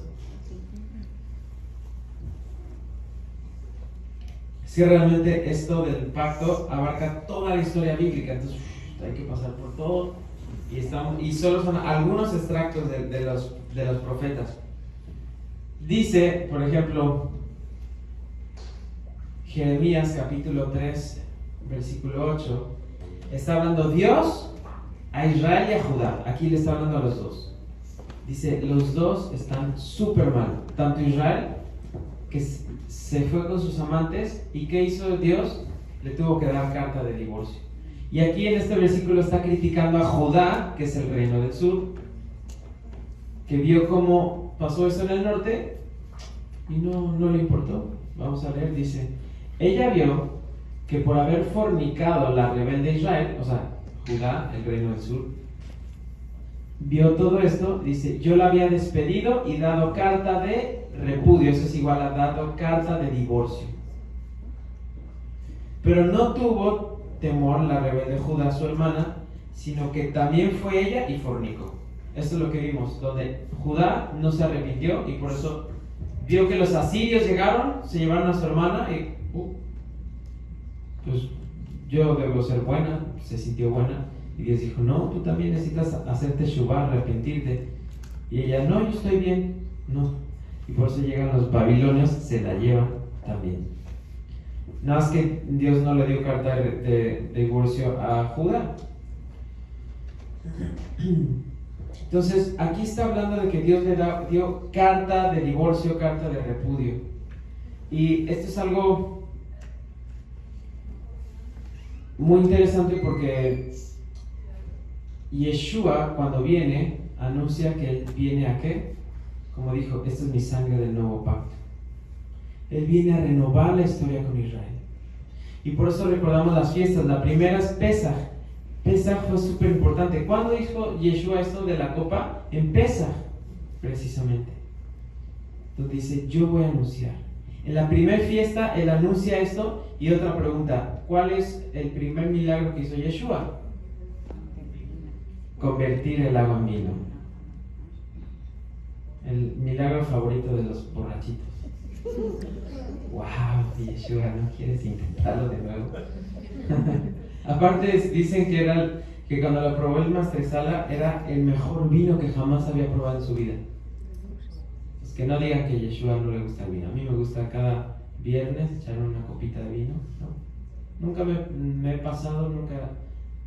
Es que realmente esto del pacto abarca toda la historia bíblica, entonces hay que pasar por todo y solo son algunos extractos de los profetas. Dice, por ejemplo, Jeremías capítulo 3, versículo 8, está hablando Dios a Israel y a Judá. Aquí le está hablando a los dos. Dice, los dos están súper mal. Tanto Israel, que se fue con sus amantes, y ¿qué hizo Dios? Le tuvo que dar carta de divorcio. Y aquí en este versículo está criticando a Judá, que es el reino del sur, que vio cómo pasó eso en el norte y no le importó. Vamos a leer, dice, ella vio que por haber fornicado la rebelde Israel, o sea, Judá, el reino del sur, vio todo esto, dice, yo la había despedido y dado carta de repudio, eso es igual a dado carta de divorcio. Pero no tuvo temor la rebelde Judá, su hermana, sino que también fue ella y fornicó. Esto es lo que vimos, donde Judá no se arrepintió y por eso vio que los asirios llegaron, se llevaron a su hermana y pues yo debo ser buena, se sintió buena. Y Dios dijo, no, tú también necesitas hacerte shuvah, arrepentirte. Y ella, no, yo estoy bien, no. Y por eso llegan los babilonios, se la llevan también. Nada más que Dios no le dio carta de divorcio a Judá. Entonces, aquí está hablando de que Dios le dio carta de divorcio, carta de repudio. Y esto es algo muy interesante porque Yeshua, cuando viene, anuncia que Él viene a ¿qué? Como dijo, esta es mi sangre del nuevo pacto. Él viene a renovar la historia con Israel. Y por eso recordamos las fiestas. La primera es Pesaj. Pesaj fue súper importante. ¿Cuándo dijo Yeshua esto de la copa? En Pesaj, precisamente. Entonces dice, yo voy a anunciar. En la primera fiesta, Él anuncia esto. Y otra pregunta, ¿cuál es el primer milagro que hizo Yeshua? Convertir el agua en vino. El milagro favorito de los borrachitos. Wow, Yeshua, ¿no quieres intentarlo de nuevo? Aparte dicen que cuando lo probó el maestresala era el mejor vino que jamás había probado en su vida. Pues que no digan que a Yeshua no le gusta el vino. A mí me gusta cada viernes echar una copita de vino, ¿no? Nunca me he pasado, nunca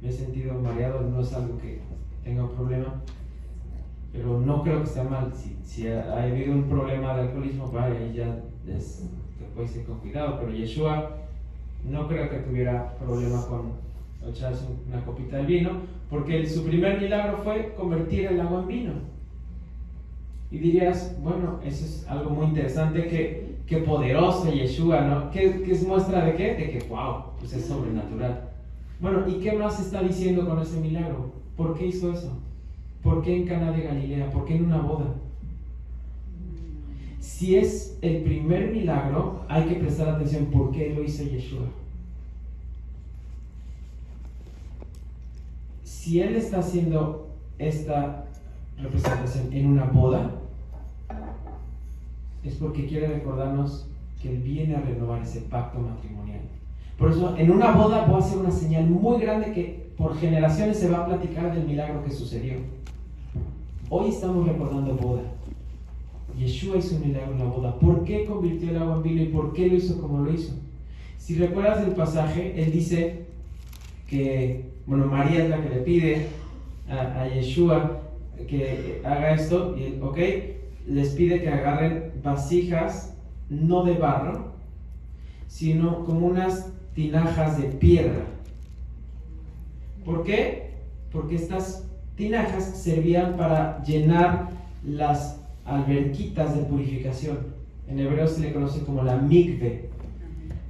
me he sentido mareado, no es algo que tenga un problema. Pero no creo que sea mal. Si ha habido un problema de alcoholismo, vaya, ahí ya te puedes ir con cuidado. Pero Yeshua no creo que tuviera problema con echarse una copita de vino, porque su primer milagro fue convertir el agua en vino. Y dirías, bueno, eso es algo muy interesante, que poderoso Yeshua, ¿no? ¿Qué es muestra de qué? De que, wow, pues es sobrenatural. Bueno, ¿y qué más está diciendo con ese milagro? ¿Por qué hizo eso? ¿Por qué en Caná de Galilea? ¿Por qué en una boda? Si es el primer milagro, hay que prestar atención por qué lo hizo Yeshua. Si Él está haciendo esta representación en una boda, es porque quiere recordarnos que Él viene a renovar ese pacto matrimonial. Por eso, en una boda voy a hacer una señal muy grande que por generaciones se va a platicar del milagro que sucedió. Hoy estamos recordando boda. Yeshua hizo un milagro en la boda. ¿Por qué convirtió el agua en vino y por qué lo hizo como lo hizo? Si recuerdas el pasaje, él dice que, bueno, María es la que le pide a Yeshua que haga esto, y él, ok, les pide que agarren vasijas, no de barro, sino como unas tinajas de piedra. ¿Por qué? Porque estas tinajas servían para llenar las alberquitas de purificación. En hebreo se le conoce como la mikve.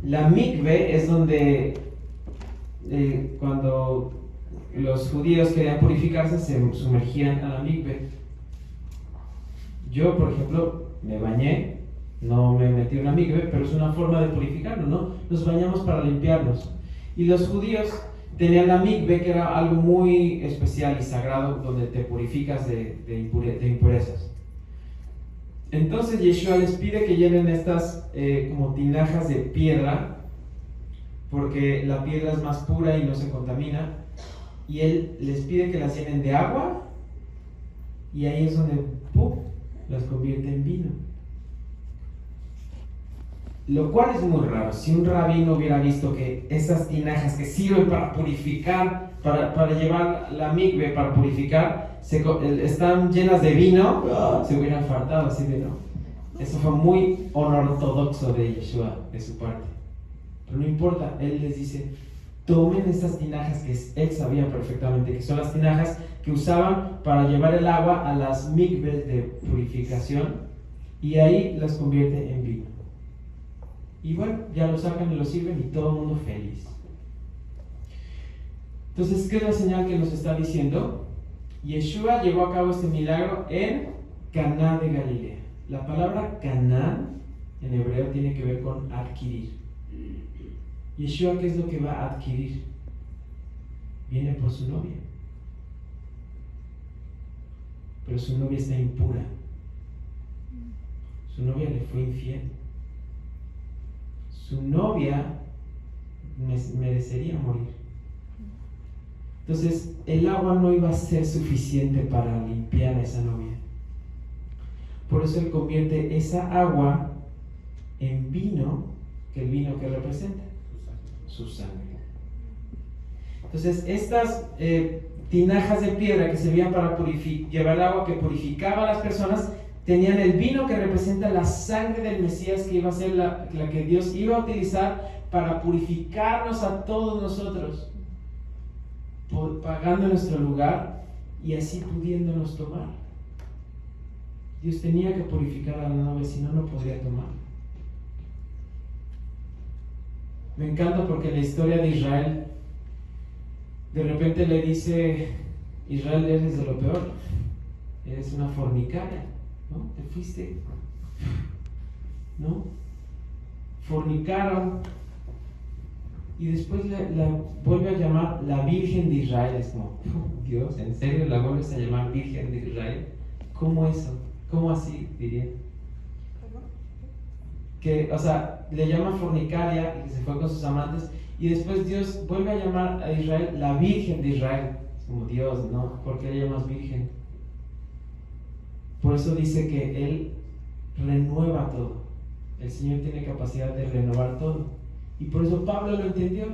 La mikve es donde cuando los judíos querían purificarse se sumergían a la mikve. Yo, por ejemplo, me bañé, no me metí en una mikve, pero es una forma de purificarnos, ¿no? Nos bañamos para limpiarnos. Y los judíos tenían la mikve, que era algo muy especial y sagrado, donde te purificas de impurezas. Entonces Yeshua les pide que llenen estas como tinajas de piedra, porque la piedra es más pura y no se contamina, y Él les pide que las llenen de agua, y ahí es donde ¡pum!, las convierte en vino. Lo cual es muy raro. Si un rabino hubiera visto que esas tinajas que sirven para purificar, para llevar la mikve para purificar, están llenas de vino, se hubieran fartado así de no. Eso fue muy ortodoxo de Yeshua, de su parte. Pero no importa, Él les dice, tomen estas tinajas que Él sabía perfectamente que son las tinajas que usaban para llevar el agua a las mikves de purificación, y ahí las convierte en vino. Y bueno, ya lo sacan y lo sirven y todo el mundo feliz. Entonces, ¿qué es la señal que nos está diciendo? Yeshua llevó a cabo este milagro en Caná de Galilea. La palabra Caná en hebreo tiene que ver con adquirir. Yeshua, ¿qué es lo que va a adquirir? Viene por su novia. Pero su novia está impura. Su novia le fue infiel. Su novia merecería morir. Entonces, el agua no iba a ser suficiente para limpiar a esa novia. Por eso Él convierte esa agua en vino que el vino que representa su sangre. Entonces, estas tinajas de piedra que servían para llevar agua que purificaba a las personas, tenían el vino que representa la sangre del Mesías, que iba a ser la que Dios iba a utilizar para purificarnos a todos nosotros, pagando nuestro lugar y así pudiéndonos tomar. Dios tenía que purificar a la novia, si no, no podía tomar. Me encanta porque en la historia de Israel, de repente le dice: Israel, eres de lo peor, eres una fornicaria, ¿no? Te fuiste, ¿no? Fornicaron, y después la vuelve a llamar la Virgen de Israel. Es como, Dios, ¿en serio la vuelves a llamar Virgen de Israel? ¿Cómo eso? ¿Cómo así, diría? Que, o sea, le llama fornicaria y que se fue con sus amantes, y después Dios vuelve a llamar a Israel la Virgen de Israel. Es como, Dios, ¿no? ¿Por qué le llamas virgen? Por eso dice que Él renueva todo. El Señor tiene capacidad de renovar todo. Y por eso Pablo lo entendió.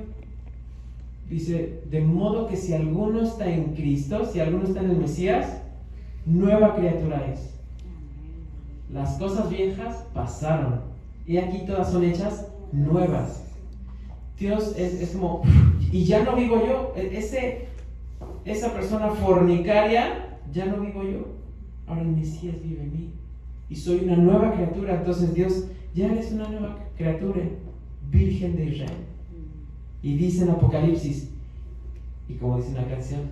Dice: de modo que si alguno está en Cristo, si alguno está en el Mesías, nueva criatura es. Las cosas viejas pasaron, y aquí todas son hechas nuevas. Dios es como, y ya no vivo yo. Esa persona fornicaria, ya no vivo yo. Ahora el Mesías vive en mí. Y soy una nueva criatura. Entonces Dios, ya eres una nueva criatura, Virgen de Israel. Y dice en Apocalipsis, y como dice una canción: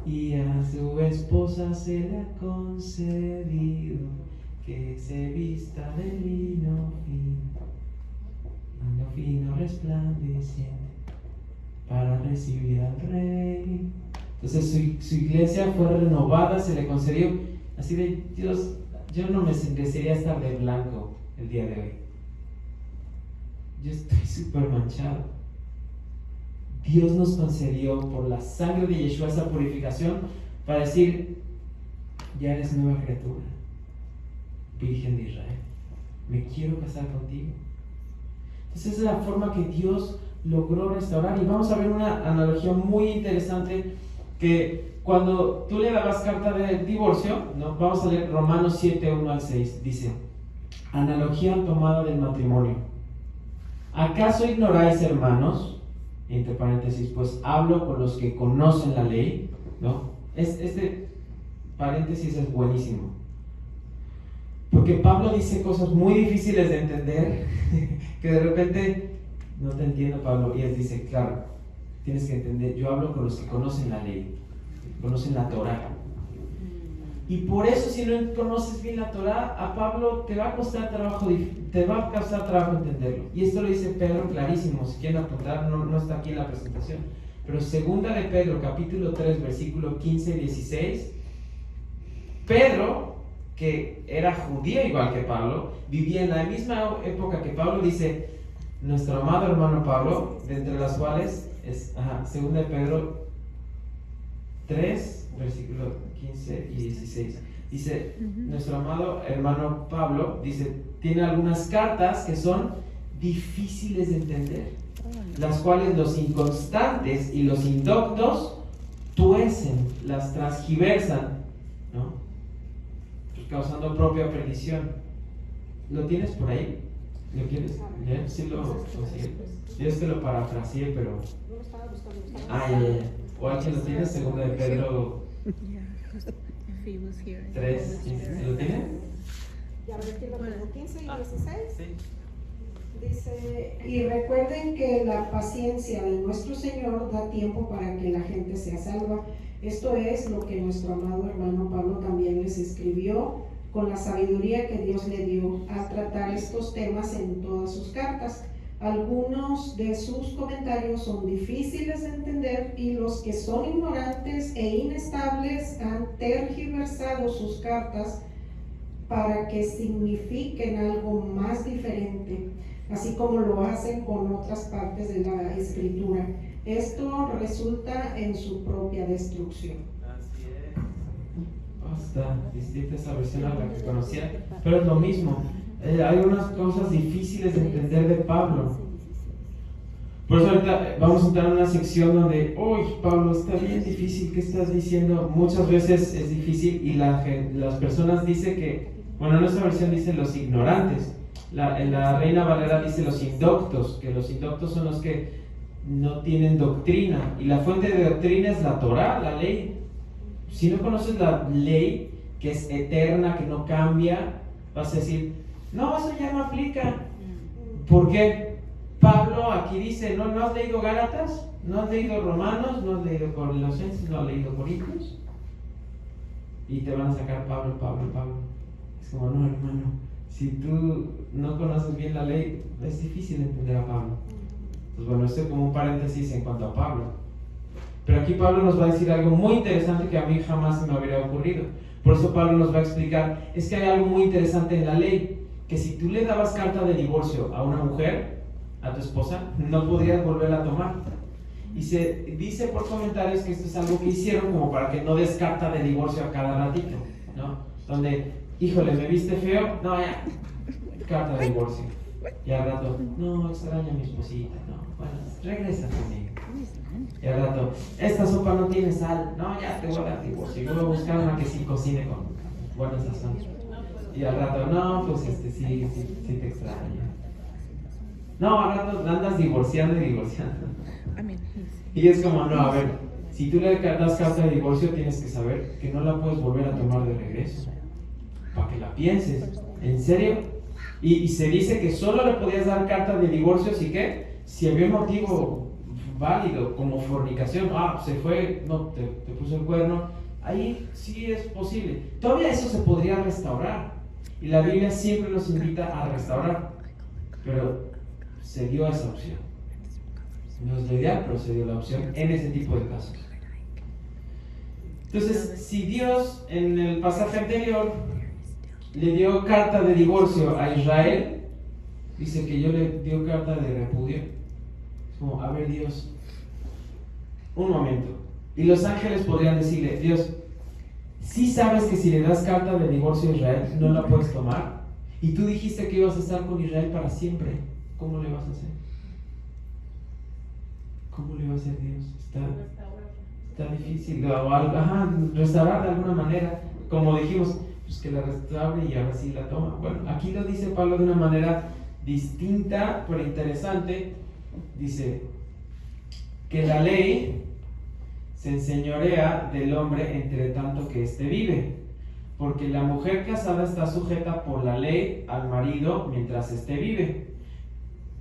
y a su esposa se le ha concedido que se vista de lino fino resplandeciente, para recibir al Rey. Entonces su iglesia fue renovada, se le concedió. Así de, Dios, yo no me desearía estar de blanco el día de hoy. Yo estoy súper manchado. Dios nos concedió por la sangre de Yeshua esa purificación para decir: ya eres nueva criatura, Virgen de Israel, me quiero casar contigo. Entonces esa es la forma que Dios logró restaurar. Y vamos a ver una analogía muy interesante, que cuando tú le dabas carta de divorcio, ¿no? Vamos a leer Romanos 7, 1 al 6. Dice: analogía tomada del matrimonio. ¿Acaso ignoráis, hermanos? Entre paréntesis, pues hablo con los que conocen la ley, ¿no? Este paréntesis es buenísimo, porque Pablo dice cosas muy difíciles de entender, que de repente, no te entiendo, Pablo, y él dice: claro, tienes que entender, yo hablo con los que conocen la ley, conocen la Torah. Y por eso, si no conoces bien la Torah, a Pablo te va a costar trabajo entenderlo. Y esto lo dice Pedro clarísimo. Si quieren apuntar, no está aquí en la presentación, pero segunda de Pedro, capítulo 3, versículo 15 y 16. Pedro, que era judío igual que Pablo, vivía en la misma época que Pablo, dice: nuestro amado hermano Pablo, de entre las cuales es segunda de Pedro 3, versículo 15 y 16. Dice: nuestro amado hermano Pablo, dice, tiene algunas cartas que son difíciles de entender, las cuales los inconstantes y los indoctos tuecen, las transgiversan, ¿no? Pues causando propia perdición. ¿Lo tienes por ahí? ¿Lo quieres leer? Sí, lo consigue. Yo es que lo parafraseé, pero... ya. O alguien lo tiene, segunda de Pedro 3, 15. ¿Lo tiene? Ya, versículo 15 y 16. Sí. Dice: y recuerden que la paciencia de nuestro Señor da tiempo para que la gente sea salva. Esto es lo que nuestro amado hermano Pablo también les escribió con la sabiduría que Dios le dio al tratar estos temas en todas sus cartas. Algunos de sus comentarios son difíciles de entender, y los que son ignorantes e inestables han tergiversado sus cartas para que signifiquen algo más diferente, así como lo hacen con otras partes de la Escritura. Esto resulta en su propia destrucción. Así es. Está distinta esa versión a la que conocía, pero es lo mismo. Hay unas cosas difíciles de entender de Pablo. Por eso ahorita vamos a entrar en una sección donde, uy, Pablo, está bien difícil, ¿qué estás diciendo? Muchas veces es difícil y las personas dicen que, bueno, en nuestra versión dice los ignorantes. En la Reina Valera dice los indoctos, que los indoctos son los que no tienen doctrina. Y la fuente de doctrina es la Torá, la ley. Si no conoces la ley, que es eterna, que no cambia, vas a decir, no, eso ya no aplica. ¿Por qué? Pablo aquí dice, ¿no has leído Gálatas? ¿No has leído Romanos? ¿No has leído Colosenses? ¿No has leído Corintios? Y te van a sacar Pablo. Es como, no, hermano, si tú no conoces bien la ley, es difícil entender a Pablo. Pues bueno, esto es como un paréntesis en cuanto a Pablo. Pero aquí Pablo nos va a decir algo muy interesante que a mí jamás se me hubiera ocurrido. Por eso Pablo nos va a explicar, es que hay algo muy interesante en la ley, que si tú le dabas carta de divorcio a una mujer, a tu esposa, no podrías volverla a tomar. Y se dice por comentarios que esto es algo que hicieron como para que no des carta de divorcio a cada ratito, ¿no? Donde, híjole, ¿me viste feo? No, ya, carta de divorcio. Y al rato, no, extraño a mi esposita, no, bueno, regresa conmigo. Y al rato, esta sopa no tiene sal, no, ya te voy a dar divorcio. Y voy a buscar una que sí cocine con buena sazón. Y al rato, no, pues sí te extraño. No, al rato andas divorciando. Y es como, no, a ver, si tú le das carta de divorcio, tienes que saber que no la puedes volver a tomar de regreso. Para que la pienses, ¿en serio? Y se dice que solo le podías dar carta de divorcio si había un motivo válido, como fornicación. Se fue, no, te puso el cuerno. Ahí sí es posible. Todavía eso se podría restaurar. Y la Biblia siempre nos invita a restaurar. Pero se dio esa opción. No es lo ideal, pero se dio la opción en ese tipo de casos. Entonces, si Dios en el pasaje anterior le dio carta de divorcio a Israel, dice que yo le dio carta de repudio. Es como, a ver, Dios, un momento. Y los ángeles podrían decirle, Dios, ¿sí sabes que si le das carta de divorcio a Israel no la puedes tomar? Y tú dijiste que ibas a estar con Israel para siempre. ¿Cómo le vas a hacer? ¿Cómo le va a hacer Dios? Está difícil. Restaurar de alguna manera. Como dijimos, pues que la restaure y ahora sí la toma. Bueno, aquí lo dice Pablo de una manera distinta, pero interesante. Dice que la ley se enseñorea del hombre entre tanto que éste vive. Porque la mujer casada está sujeta por la ley al marido mientras éste vive.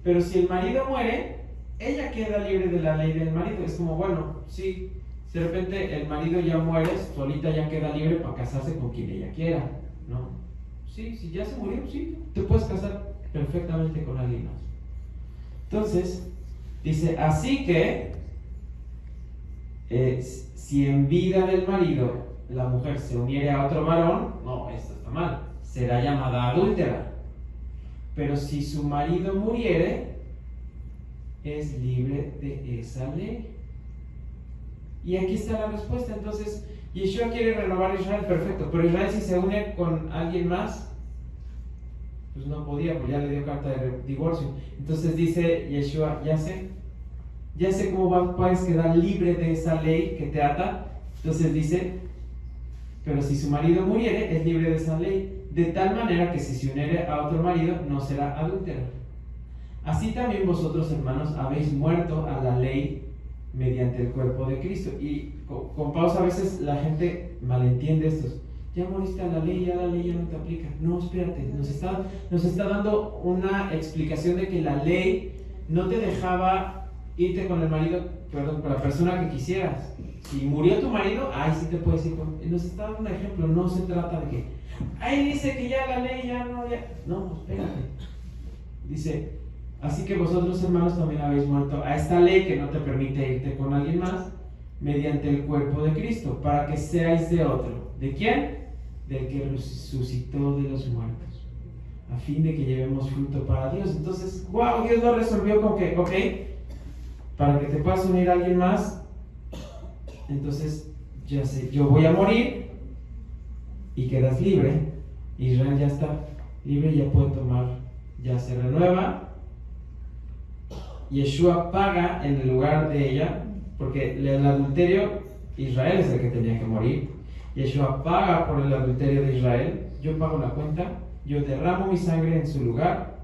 Pero si el marido muere, ella queda libre de la ley del marido. Es como, bueno, sí, de repente el marido ya muere, solita ya queda libre para casarse con quien ella quiera, ¿no? Sí, si ya se murió, sí, te puedes casar perfectamente con alguien más. Entonces, dice, así que, si en vida del marido la mujer se uniere a otro varón, no, esto está mal, será llamada adúltera. Pero si su marido muriere, es libre de esa ley. Y aquí está la respuesta. Entonces, Yeshua quiere renovar a Israel, perfecto. Pero Israel, si se une con alguien más, pues no podía, pues ya le dio carta de divorcio. Entonces dice Yeshua, ya sé cómo puedes quedar libre de esa ley que te ata. Entonces dice, pero si su marido muriere, es libre de esa ley. De tal manera que si se uniere a otro marido, no será adúltero. Así también vosotros, hermanos, habéis muerto a la ley mediante el cuerpo de Cristo. Y con pausa a veces la gente malentiende esto. Ya moriste a la ley ya no te aplica. No, espérate, nos está dando una explicación de que la ley no te dejaba irte con el marido, perdón, con la persona que quisieras. Si murió tu marido, ahí sí te puedes ir con... Nos está dando un ejemplo, no se trata de que ahí dice que ya la ley ya no... No, espérate. Dice, así que vosotros, hermanos, también habéis muerto a esta ley que no te permite irte con alguien más, mediante el cuerpo de Cristo, para que seáis de otro. ¿De quién? Del que resucitó de los muertos, a fin de que llevemos fruto para Dios. Entonces, wow, Dios lo resolvió con que, para que te puedas unir a alguien más, entonces, ya sé, yo voy a morir y quedas libre. Israel ya está libre, ya puede tomar, ya se renueva Yeshua paga en el lugar de ella, porque el adulterio, Israel es el que tenía que morir. Yeshua paga por el adulterio de Israel. Yo pago la cuenta, yo derramo mi sangre en su lugar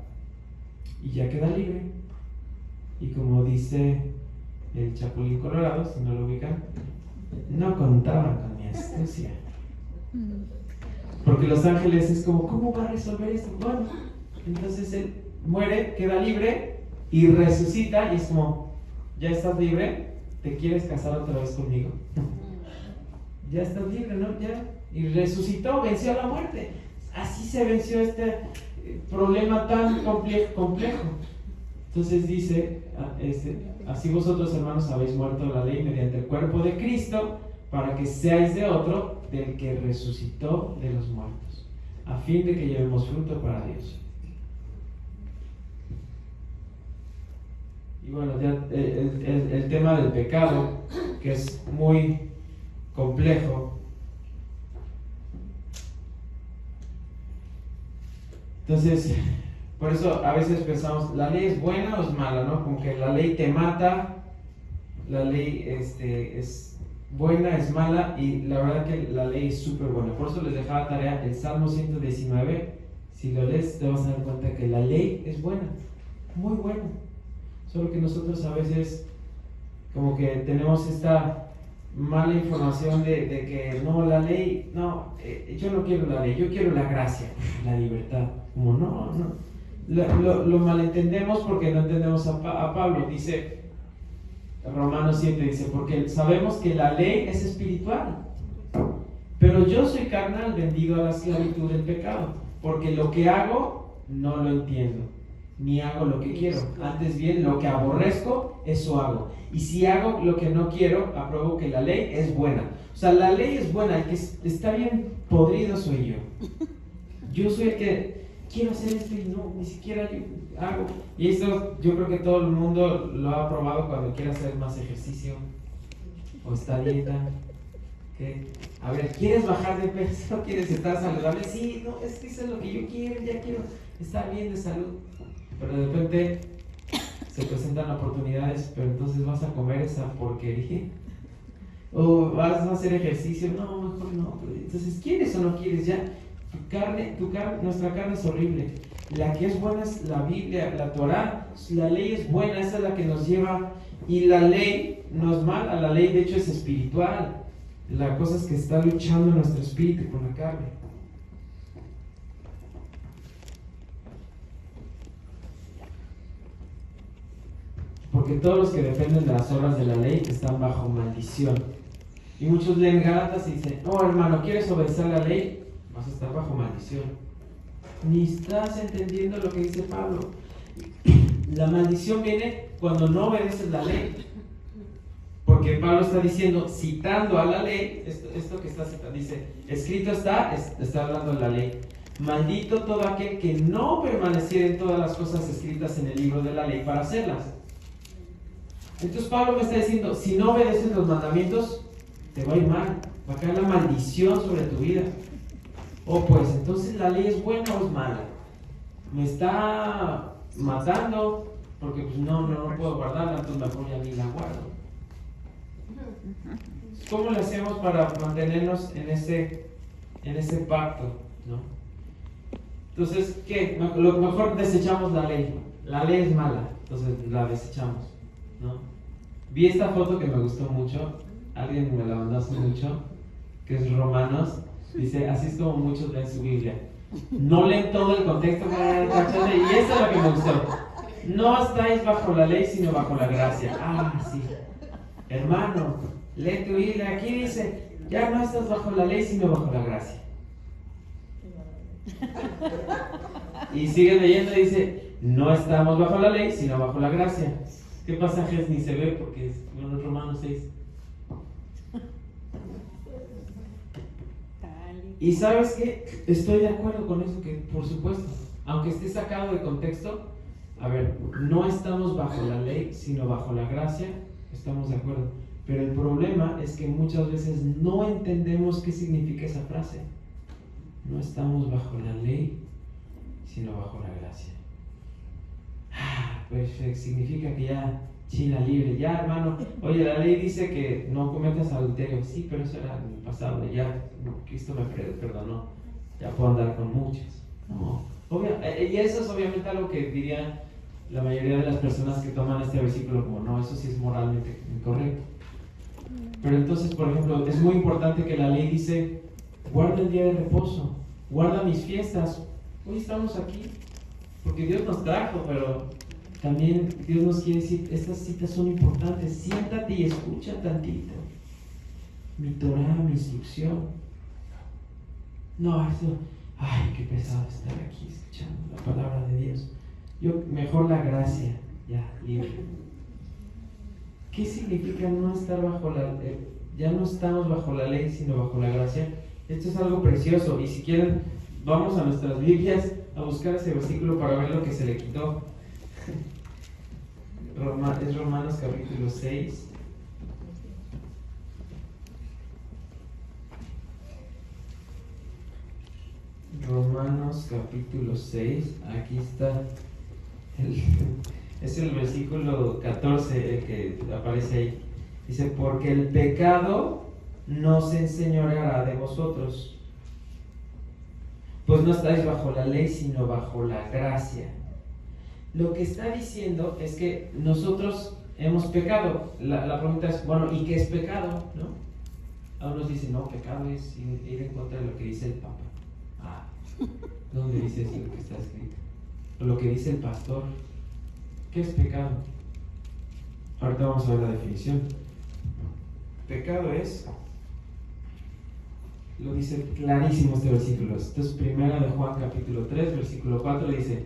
y ya queda libre. Y como dice el Chapulín Colorado, si no lo ubican, no contaban con mi astucia. Porque los ángeles es como, ¿cómo va a resolver esto? Bueno, entonces él muere, queda libre y resucita y es como, ya estás libre, ¿te quieres casar otra vez conmigo? Ya estás libre, ¿no? Ya. Y resucitó, venció la muerte. Así se venció este problema tan complejo. Entonces dice, así vosotros, hermanos, habéis muerto la ley mediante el cuerpo de Cristo, para que seáis de otro, del que resucitó de los muertos, a fin de que llevemos fruto para Dios. Y bueno, ya el tema del pecado, que es muy complejo. Entonces, por eso a veces pensamos, ¿la ley es buena o es mala? ¿No? Como que la ley te mata, la ley es buena, es mala, y la verdad que la ley es súper buena. Por eso les dejaba tarea el Salmo 119. Si lo lees te vas a dar cuenta que la ley es buena, muy buena. Solo que nosotros a veces como que tenemos esta mala información de que no, la ley, no, yo no quiero la ley, yo quiero la gracia, la libertad. Como no. Lo malentendemos porque no entendemos a Pablo. Dice Romanos 7, dice, porque sabemos que la ley es espiritual, pero yo soy carnal, vendido a la esclavitud del pecado, porque lo que hago no lo entiendo, ni hago lo que quiero. Antes bien, lo que aborrezco, eso hago. Y si hago lo que no quiero, apruebo que la ley es buena. O sea, la ley es buena, el que está bien podrido soy yo. Yo soy el que quiero hacer esto y no, ni siquiera yo hago. Y esto yo creo que todo el mundo lo ha probado cuando quiere hacer más ejercicio o está a dieta. ¿Qué? A ver, ¿quieres bajar de peso? ¿Quieres estar saludable? Sí, no, es que eso es lo que yo quiero, ya quiero estar bien de salud. Pero de repente se presentan oportunidades, pero entonces vas a comer esa porquería. O vas a hacer ejercicio, no, mejor no. Entonces, ¿quieres o no quieres? Ya, nuestra carne es horrible. La que es buena es la Biblia, la Torah. La ley es buena, esa es la que nos lleva. Y la ley no es mala, la ley de hecho es espiritual. La cosa es que está luchando nuestro espíritu con la carne. Porque todos los que dependen de las obras de la ley están bajo maldición. Y muchos leen Gálatas y dicen, oh hermano, ¿quieres obedecer la ley? Vas a estar bajo maldición. Ni estás entendiendo lo que dice Pablo. La maldición viene cuando no obedeces la ley. Porque Pablo está diciendo, citando a la ley, esto que está citando, dice, escrito está hablando de la ley. Maldito todo aquel que no permaneciera en todas las cosas escritas en el libro de la ley para hacerlas. Entonces Pablo me está diciendo, si no obedeces los mandamientos, te va a ir mal, va a caer la maldición sobre tu vida. O pues, entonces la ley es buena o es mala. Me está matando, porque pues no puedo guardarla, entonces mejor ya ni la guardo. ¿Cómo le hacemos para mantenernos en ese pacto? ¿No? Entonces, ¿qué? Lo mejor desechamos la ley. La ley es mala, entonces la desechamos, ¿no? Vi esta foto que me gustó mucho, alguien me la mandó hace mucho, que es Romanos. Dice, así es como muchos leen su Biblia. No leen todo el contexto, y eso es lo que me gustó. No estáis bajo la ley, sino bajo la gracia. Ah, sí. Hermano, lee tu Biblia. Aquí dice, ya no estás bajo la ley, sino bajo la gracia. Y sigue leyendo y dice, no estamos bajo la ley, sino bajo la gracia. ¿Qué pasajes ni se ve? Porque es Romanos 6. Y ¿sabes qué? Estoy de acuerdo con eso, que por supuesto, aunque esté sacado de contexto, a ver, no estamos bajo la ley, sino bajo la gracia, estamos de acuerdo. Pero el problema es que muchas veces no entendemos qué significa esa frase. No estamos bajo la ley, sino bajo la gracia. pues significa que ya China libre, ya hermano, oye, la ley dice que no cometas adulterio, sí, pero eso era en el pasado, ya Cristo me perdonó, ya puedo andar con muchas, no, y eso es obviamente algo que diría la mayoría de las personas que toman este versículo como, no, eso sí es moralmente incorrecto. Pero entonces, por ejemplo, es muy importante que la ley dice, guarda el día de reposo, guarda mis fiestas. Hoy estamos aquí porque Dios nos trajo, pero también Dios nos quiere decir, estas citas son importantes, siéntate y escucha tantito. Mi Torah, mi instrucción. No, eso, ay, qué pesado estar aquí escuchando la palabra de Dios. Yo, mejor la gracia, ya, libre. ¿Qué significa no estar bajo la ley? Ya no estamos bajo la ley, sino bajo la gracia. Esto es algo precioso, y si quieren, vamos a nuestras Biblias a buscar ese versículo para ver lo que se le quitó. Es Romanos capítulo 6. Romanos capítulo 6, aquí está, es el versículo 14 el que aparece ahí. Dice, porque el pecado no se enseñoreará de vosotros, pues no estáis bajo la ley, sino bajo la gracia. Lo que está diciendo es que nosotros hemos pecado. La pregunta es, bueno, ¿y qué es pecado? ¿No? Algunos dicen, no, pecado es ir en contra de lo que dice el Papa. Ah, ¿dónde dice eso lo que está escrito? O lo que dice el pastor. ¿Qué es pecado? Ahorita vamos a ver la definición. Pecado es, lo dice clarísimo este versículo. Esto es primera de Juan capítulo 3, versículo 4, dice,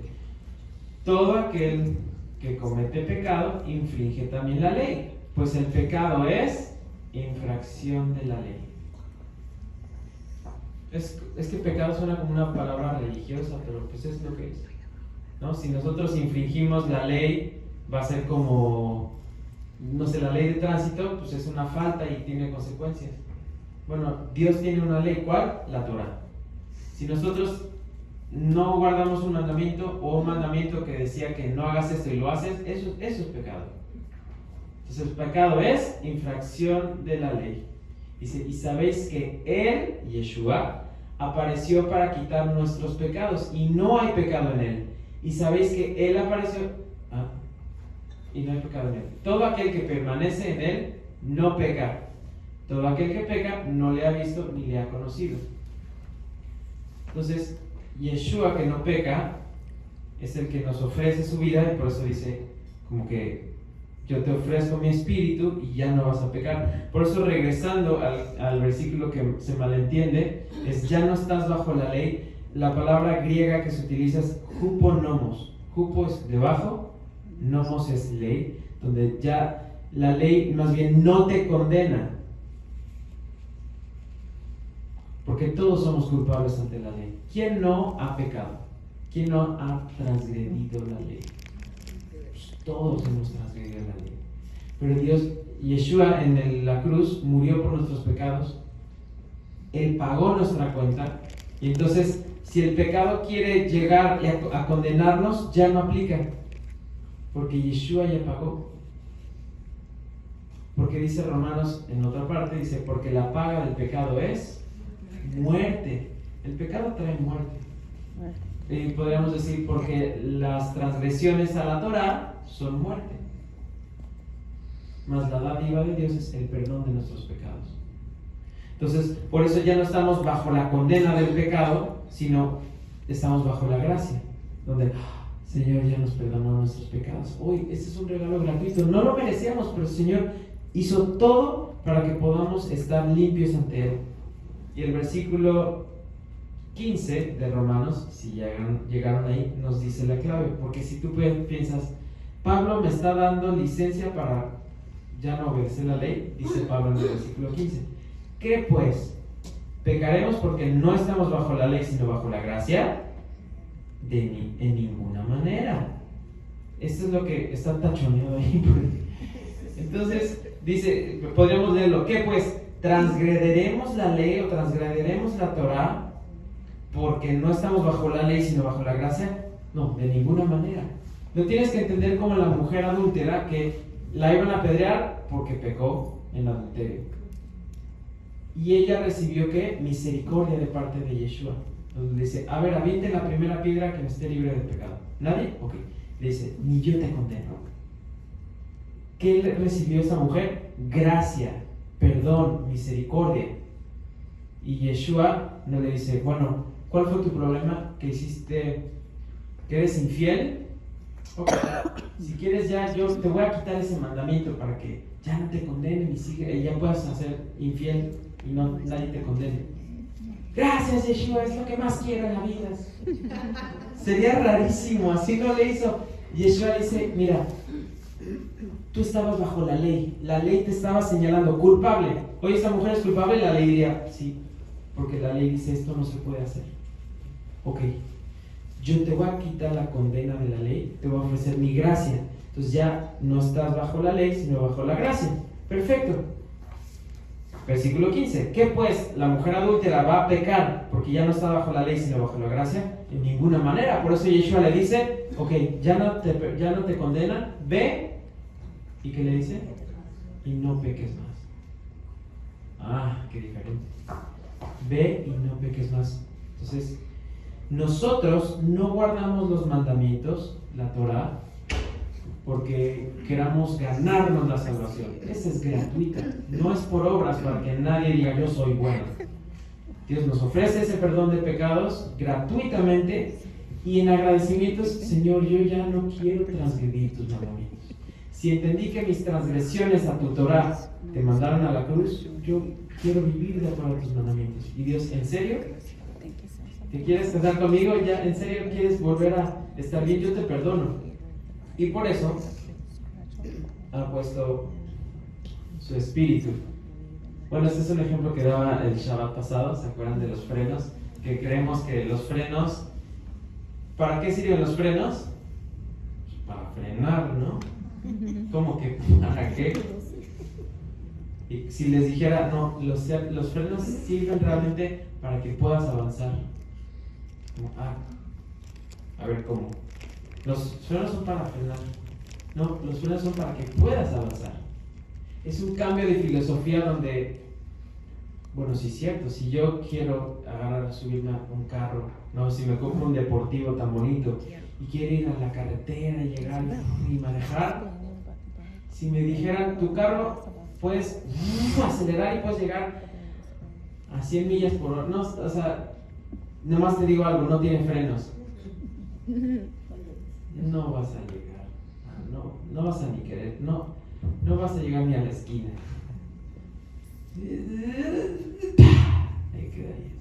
todo aquel que comete pecado infringe también la ley, pues el pecado es infracción de la ley. Es que pecado suena como una palabra religiosa, pero pues es lo que es, ¿no? Si nosotros infringimos la ley, va a ser como, no sé, la ley de tránsito, pues es una falta y tiene consecuencias. Bueno, Dios tiene una ley, ¿cuál? La Torah. Si nosotros no guardamos un mandamiento o un mandamiento que decía que no hagas esto y lo haces, eso es pecado. Entonces el pecado es infracción de la ley. Dice, y sabéis que Él, Yeshua, apareció para quitar nuestros pecados y no hay pecado en Él. Y sabéis que Él apareció y no hay pecado en Él. Todo aquel que permanece en Él no peca. Todo aquel que peca no le ha visto ni le ha conocido. Entonces, Yeshua, que no peca, es el que nos ofrece su vida, y por eso dice como que yo te ofrezco mi espíritu y ya no vas a pecar. Por eso, regresando al versículo que se malentiende, es ya no estás bajo la ley. La palabra griega que se utiliza es huponomos. Hupo es debajo, nomos es ley, donde ya la ley más bien no te condena, porque todos somos culpables ante la ley. ¿Quién no ha pecado? ¿Quién no ha transgredido la ley? Pues todos hemos transgredido la ley. Pero Dios, Yeshua en la cruz, murió por nuestros pecados. Él pagó nuestra cuenta. Y entonces, si el pecado quiere llegar a condenarnos, ya no aplica. Porque Yeshua ya pagó. Porque dice Romanos en otra parte, dice, porque la paga del pecado es muerte. El pecado trae muerte. Podríamos decir, porque las transgresiones a la Torah son muerte. Mas la dádiva de Dios es el perdón de nuestros pecados. Entonces, por eso ya no estamos bajo la condena del pecado, sino estamos bajo la gracia, donde Señor ya nos perdonó nuestros pecados. Hoy, este es un regalo gratuito. No lo merecíamos, pero el Señor hizo todo para que podamos estar limpios ante Él. Y el versículo 15 de Romanos, si llegaron ahí, nos dice la clave. Porque si tú piensas, Pablo me está dando licencia para ya no obedecer la ley, dice Pablo en el versículo 15. ¿Qué pues? ¿Pecaremos porque no estamos bajo la ley, sino bajo la gracia? En ninguna manera. Esto es lo que está tachoneado ahí. Entonces, dice, podríamos leerlo. ¿Qué pues? ¿Transgrederemos la ley o transgrederemos la Torah porque no estamos bajo la ley, sino bajo la gracia? No, de ninguna manera. Lo tienes que entender como la mujer adúltera que la iban a apedrear porque pecó en adulterio. Y ella recibió ¿qué? Misericordia de parte de Yeshua. Entonces le dice, a ver, aviente la primera piedra que me esté libre de pecado. ¿Nadie? Ok. Le dice, ni yo te condeno. ¿Qué recibió esa mujer? Gracia, perdón, misericordia. Y Yeshua no le dice, bueno, ¿cuál fue tu problema? ¿Que hiciste, que eres infiel? Ok, si quieres ya, yo te voy a quitar ese mandamiento para que ya no te condenen y ya puedas ser infiel y no, nadie te condene. Gracias, Yeshua, es lo que más quiero en la vida. Sería rarísimo, así no le hizo. Yeshua dice, mira, tú estabas bajo la ley te estaba señalando culpable. Oye, esta mujer es culpable, la ley diría, sí, porque la ley dice esto no se puede hacer. Ok, yo te voy a quitar la condena de la ley, te voy a ofrecer mi gracia. Entonces ya no estás bajo la ley, sino bajo la gracia. Perfecto. Versículo 15. ¿Qué pues? ¿La mujer adúltera va a pecar porque ya no está bajo la ley, sino bajo la gracia? En ninguna manera. Por eso Yeshua le dice, ok, ya no te condenan, ve. ¿Y qué le dice? Y no peques más. Ah, qué diferente. Ve y no peques más. Entonces, nosotros no guardamos los mandamientos, la Torah, porque queramos ganarnos la salvación. Esa es gratuita, no es por obras para que nadie diga yo soy bueno. Dios nos ofrece ese perdón de pecados gratuitamente y en agradecimientos, Señor, yo ya no quiero transgredir tus mandamientos. Si entendí que mis transgresiones a tu Torah te mandaron a la cruz, yo quiero vivir de acuerdo a tus mandamientos. Y Dios, ¿en serio? ¿Te quieres casar conmigo? ¿Ya en serio quieres volver a estar bien? Yo te perdono. Y por eso ha puesto su espíritu. Bueno, este es un ejemplo que daba el Shabbat pasado. ¿Se acuerdan de los frenos? Que creemos que los frenos... ¿Para qué sirven los frenos? Para frenar, ¿no? ¿Cómo que para qué? Y si les dijera, no, los frenos sirven realmente para que puedas avanzar. A ver, ¿cómo? Los frenos son para frenar. No, los frenos son para que puedas avanzar. Es un cambio de filosofía donde, bueno, sí es cierto, si yo quiero subirme a un carro, no, si me compro un deportivo tan bonito y quiero ir a la carretera y llegar y manejar, si me dijeran, tu carro puedes acelerar y puedes llegar a 100 millas por hora, no, o sea, nomás te digo algo, no tiene frenos. No vas a llegar, no vas a ni querer, no vas a llegar ni a la esquina. Ahí quedarías.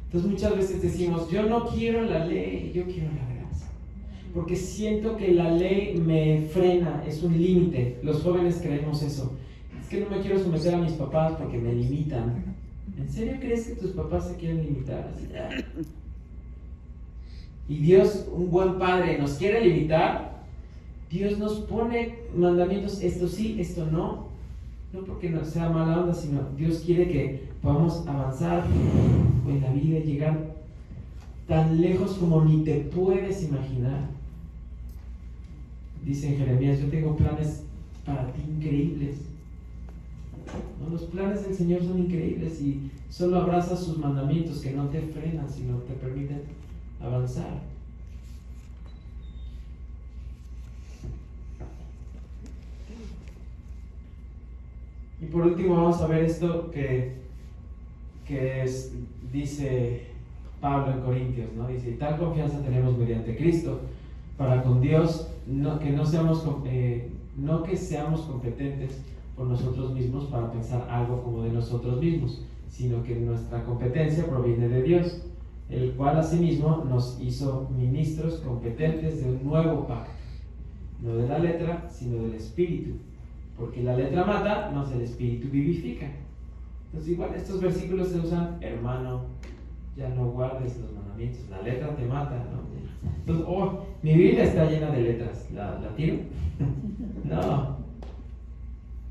Entonces muchas veces decimos, yo no quiero la ley, yo quiero la gracia, porque siento que la ley me frena, es un límite. Los jóvenes creemos eso. Es que no me quiero someter a mis papás porque me limitan. ¿En serio crees que tus papás se quieren limitar? Y Dios, un buen padre, nos quiere limitar. Dios nos pone mandamientos, esto sí, esto no. No porque no sea mala onda, sino Dios quiere que podamos avanzar en la vida y llegar tan lejos como ni te puedes imaginar. Dice en Jeremías, yo tengo planes para ti increíbles. ¿No? Los planes del Señor son increíbles y solo abrazas sus mandamientos que no te frenan, sino te permiten avanzar. Y por último vamos a ver esto que dice Pablo en Corintios, ¿no? Dice, y tal confianza tenemos mediante Cristo para con Dios, no que seamos competentes por nosotros mismos para pensar algo como de nosotros mismos, sino que nuestra competencia proviene de Dios, el cual asimismo nos hizo ministros competentes de un nuevo pacto, no de la letra, sino del Espíritu, porque la letra mata, mas el Espíritu vivifica. Entonces igual estos versículos se usan, hermano, ya no guardes los mandamientos, la letra te mata, ¿no? Entonces, mi Biblia está llena de letras, ¿la tiro? No.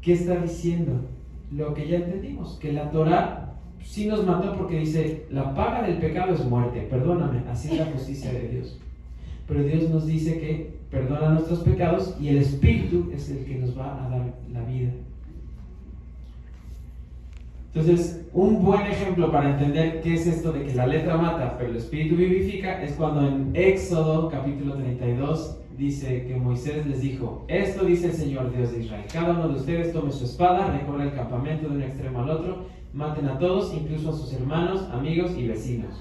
¿Qué está diciendo? Lo que ya entendimos, que la Torah sí nos mató porque dice, la paga del pecado es muerte, perdóname, así es la justicia de Dios. pero Dios nos dice que perdona nuestros pecados y el Espíritu es el que nos va a dar la vida. Entonces, un buen ejemplo para entender qué es esto de que la letra mata, pero el Espíritu vivifica, es cuando en Éxodo capítulo 32 dice que Moisés les dijo: esto dice el Señor Dios de Israel, cada uno de ustedes tome su espada, recorra el campamento de un extremo al otro, maten a todos, incluso a sus hermanos, amigos y vecinos.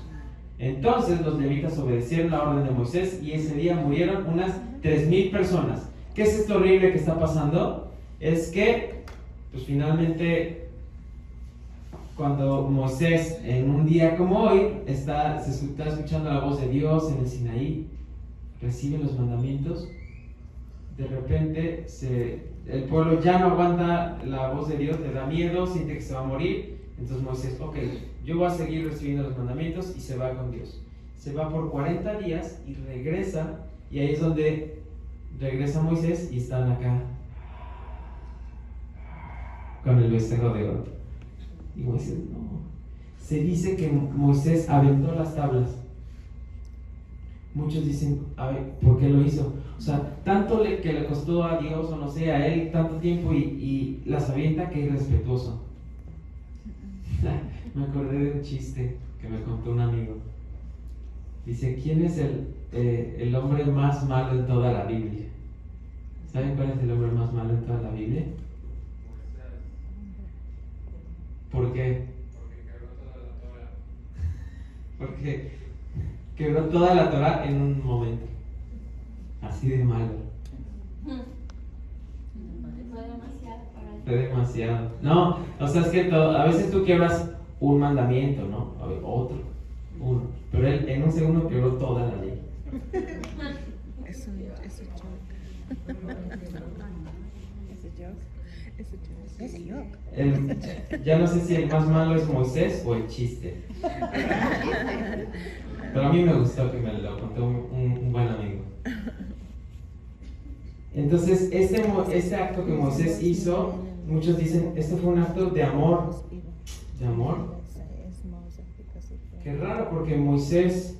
Entonces los levitas obedecieron la orden de Moisés y ese día murieron unas 3,000 personas. ¿Qué es esto horrible que está pasando? Es que, pues finalmente, cuando Moisés, en un día como hoy, se está escuchando la voz de Dios en el Sinaí, recibe los mandamientos, de repente el pueblo ya no aguanta la voz de Dios, le da miedo, siente que se va a morir. Entonces Moisés, ok, yo voy a seguir recibiendo los mandamientos, y se va con Dios. Se va por 40 días y regresa, y ahí es donde regresa Moisés y están acá con el becerro de oro. Y Moisés no. Se dice que Moisés aventó las tablas. Muchos dicen, a ver, ¿por qué lo hizo? O sea, tanto que le costó a Dios, o no sé, a él tanto tiempo, y las avienta, que irrespetuoso. Me acordé de un chiste que me contó un amigo. Dice, ¿quién es el hombre más malo en toda la Biblia? ¿Saben cuál es el hombre más malo en toda la Biblia? ¿Por qué? Porque quebró toda la Torah en un momento. Así de malo. Fue demasiado. No, o sea, es que a veces tú quiebras un mandamiento, ¿no? Uno. Pero él en un segundo quebró toda la ley. Ya no sé si el más malo es Moisés o el chiste. Pero a mí me gustó que me lo contó un buen amigo. Entonces, este acto que Moisés hizo, muchos dicen, este fue un acto de amor. ¿De amor? Qué raro, porque Moisés,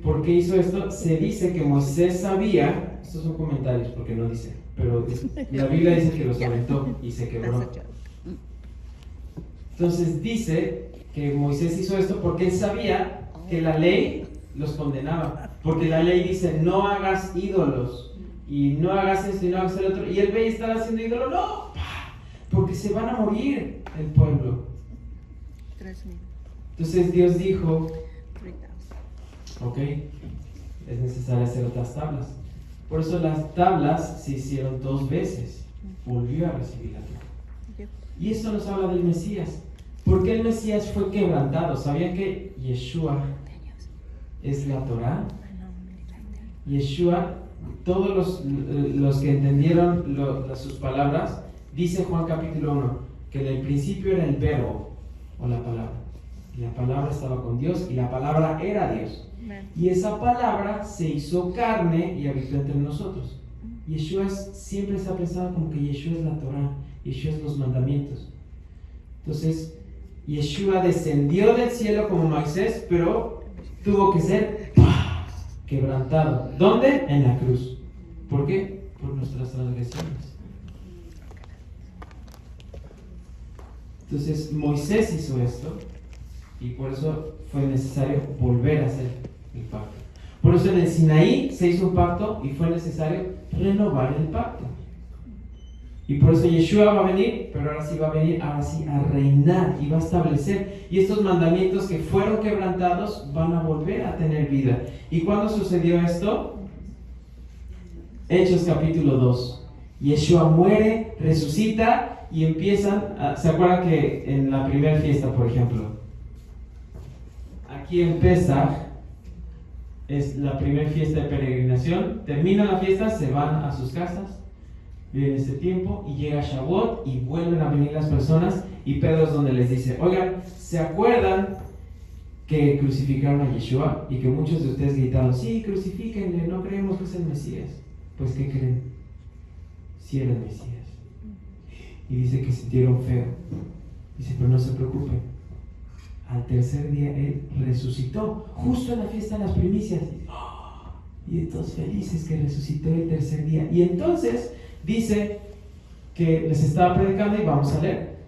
¿por qué hizo esto? Se dice que Moisés sabía, estos son comentarios porque no dice, pero la Biblia dice que los aventó y se quebró. Entonces dice que Moisés hizo esto porque él sabía que la ley los condenaba, porque la ley dice, no hagas ídolos, y no hagas esto y no hagas el otro, y él ve y está haciendo ídolo, no, porque se van a morir el pueblo. Entonces Dios dijo, ok, es necesario hacer otras tablas. Por eso las tablas se hicieron 2 veces. Volvió a recibir la Torah. Y esto nos habla del Mesías. ¿Por qué el Mesías fue quebrantado? ¿Sabían que Yeshua es la Torah? Yeshua, todos los que entendieron sus palabras, dice Juan capítulo 1, que en el principio era el verbo, o la palabra. Y la palabra estaba con Dios, y la palabra era Dios. Y esa palabra se hizo carne y habitó entre nosotros. Yeshua siempre se ha pensado como que Yeshua es la Torah, Yeshua es los mandamientos. Entonces, Yeshua descendió del cielo como Moisés, pero tuvo que ser quebrantado. ¿Dónde? En la cruz. ¿Por qué? Por nuestras transgresiones. Entonces, Moisés hizo esto, y por eso fue necesario volver a hacer el pacto. Por eso en el Sinaí se hizo un pacto y fue necesario renovar el pacto. Y por eso Yeshua va a venir, pero ahora sí va a venir, ahora sí, a reinar y va a establecer. Y estos mandamientos que fueron quebrantados van a volver a tener vida. ¿Y cuándo sucedió esto? Hechos capítulo 2. Yeshua muere, resucita y empiezan, ¿se acuerdan que en la primera fiesta, por ejemplo? Aquí en Pesaj es la primera fiesta de peregrinación. Termina la fiesta, se van a sus casas, viven ese tiempo y llega Shavuot y vuelven a venir las personas, y Pedro es donde les dice, oigan, ¿se acuerdan que crucificaron a Yeshua? Y que muchos de ustedes gritaron, sí, crucifíquenle, no creemos que es el Mesías. Pues ¿qué creen? Sí era el Mesías. Y dice que sintieron feo. Dice, pero no se preocupen, al tercer día él resucitó, justo en la fiesta de las primicias. y todos felices que resucitó el tercer día. Y entonces dice que les estaba predicando y vamos a leer.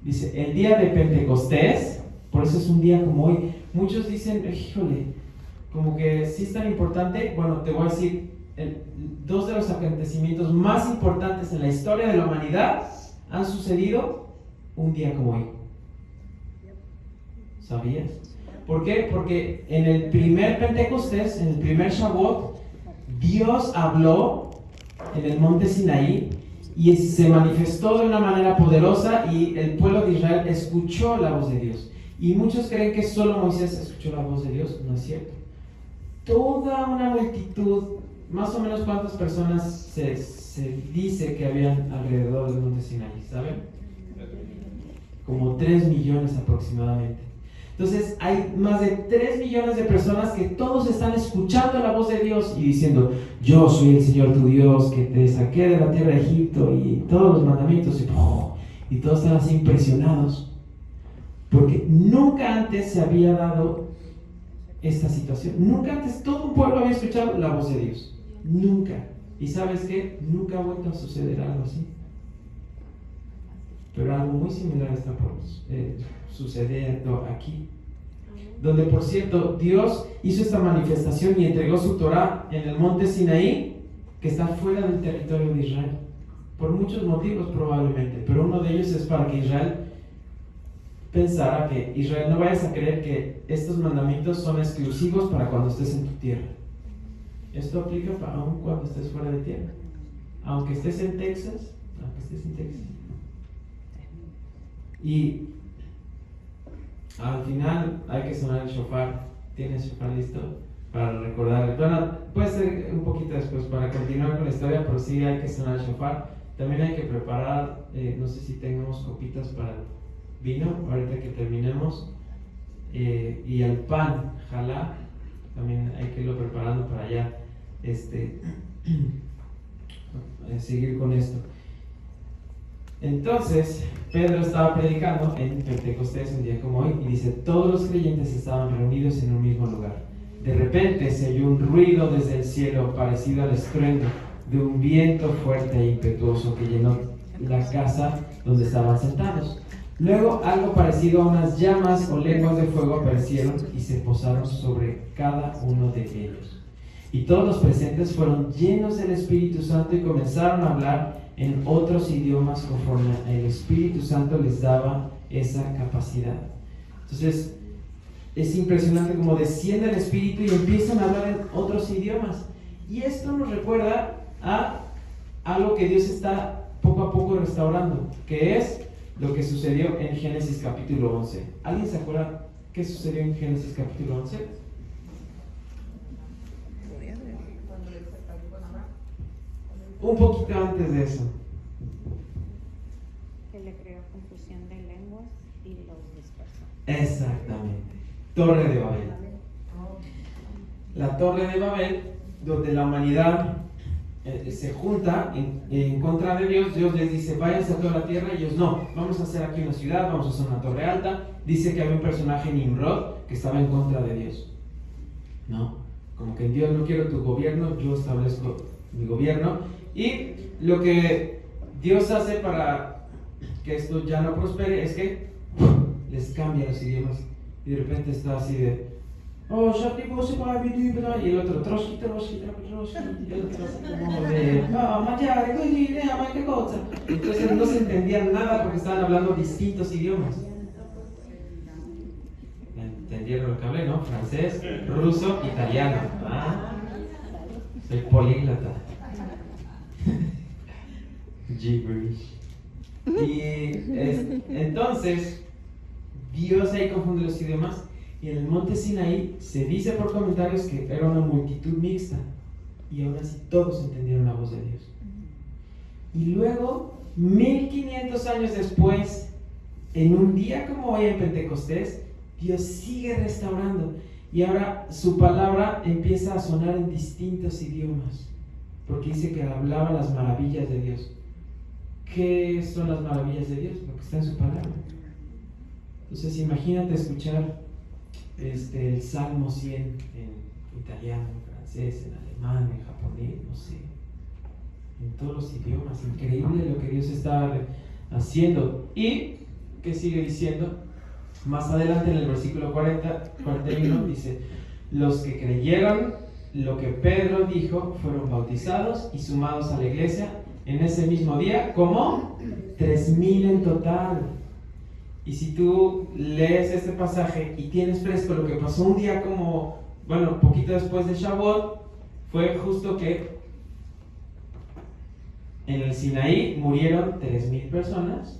Dice, el día de Pentecostés, por eso es un día como hoy. Muchos dicen, híjole, como que sí es tan importante. Bueno, te voy a decir, dos de los acontecimientos más importantes en la historia de la humanidad han sucedido un día como hoy. ¿Sabías? ¿Por qué? Porque en el primer Pentecostés, en el primer Shavuot, Dios habló en el monte Sinaí y se manifestó de una manera poderosa y el pueblo de Israel escuchó la voz de Dios. Y muchos creen que solo Moisés escuchó la voz de Dios. No es cierto. Toda una multitud, más o menos cuántas personas se dice que habían alrededor del monte Sinaí, ¿saben? Como 3 millones aproximadamente. Entonces hay más de 3 millones de personas que todos están escuchando la voz de Dios y diciendo, yo soy el Señor tu Dios que te saqué de la tierra de Egipto, y todos los mandamientos, y todos están así impresionados porque nunca antes se había dado esta situación. Nunca antes todo un pueblo había escuchado la voz de Dios. Nunca. ¿Y sabes qué? Nunca ha vuelto a suceder algo así. Pero algo muy similar está por sucediendo aquí. Donde, por cierto, Dios hizo esta manifestación y entregó su Torah en el monte Sinaí, que está fuera del territorio de Israel. Por muchos motivos probablemente, pero uno de ellos es para que Israel pensara que Israel no vayas a creer que estos mandamientos son exclusivos para cuando estés en tu tierra. Esto aplica aún cuando estés fuera de tierra. Aunque estés en Texas. Y al final hay que sonar el shofar. ¿Tienes shofar listo? Para recordar. Bueno, puede ser un poquito después para continuar con la historia, pero sí hay que sonar el shofar. También hay que preparar, no sé si tenemos copitas para el vino, ahorita que terminemos. Y el pan, jalá, también hay que irlo preparando para ya seguir con esto. Entonces, Pedro estaba predicando en Pentecostés un día como hoy y dice, todos los creyentes estaban reunidos en un mismo lugar. De repente se oyó un ruido desde el cielo parecido al estruendo de un viento fuerte e impetuoso que llenó la casa donde estaban sentados. Luego algo parecido a unas llamas o lenguas de fuego aparecieron y se posaron sobre cada uno de ellos. Y todos los presentes fueron llenos del Espíritu Santo y comenzaron a hablar en otros idiomas conforme el Espíritu Santo les daba esa capacidad. Entonces es impresionante como desciende el Espíritu y empiezan a hablar en otros idiomas. Y esto nos recuerda a algo que Dios está poco a poco restaurando, que es lo que sucedió en Génesis capítulo 11. ¿Alguien se acuerda qué sucedió en Génesis capítulo 11? Un poquito antes de eso. Que le creó confusión de lenguas y los dispersó. Exactamente. Torre de Babel. La Torre de Babel, donde la humanidad se junta en contra de Dios. Dios les dice, váyanse a toda la tierra, y ellos no, vamos a hacer aquí una ciudad, vamos a hacer una torre alta. Dice que había un personaje, Nimrod, que estaba en contra de Dios. No, como que Dios, no quiero tu gobierno, yo establezco mi gobierno. Y lo que Dios hace para que esto ya no prospere es que les cambia los idiomas. Y de repente está así de, oh, y el otro, troski, y el otro así como de, entonces no se entendían nada porque estaban hablando distintos idiomas. ¿Entendieron lo que hablé, no? Francés, ruso, italiano. Soy políglota. Gibberish. Y entonces Dios ahí confunde los idiomas. Y en el monte Sinaí se dice por comentarios que era una multitud mixta, y aún así todos entendieron la voz de Dios. Y luego, 1500 años después, en un día como hoy en Pentecostés, Dios sigue restaurando, y ahora su palabra empieza a sonar en distintos idiomas, porque dice que hablaba las maravillas de Dios. ¿Qué son las maravillas de Dios? Lo que está en su palabra. Entonces imagínate escuchar el Salmo 100 italiano, en francés, en alemán, en japonés, no sé, en todos los idiomas. Increíble lo que Dios está haciendo. Y que sigue diciendo más adelante en el versículo 41 dice: los que creyeron lo que Pedro dijo fueron bautizados y sumados a la iglesia en ese mismo día, como 3,000 en total. Y si tú lees este pasaje y tienes fresco lo que pasó un día como, bueno, poquito después de Shavuot, fue justo que en el Sinaí murieron 3,000 personas,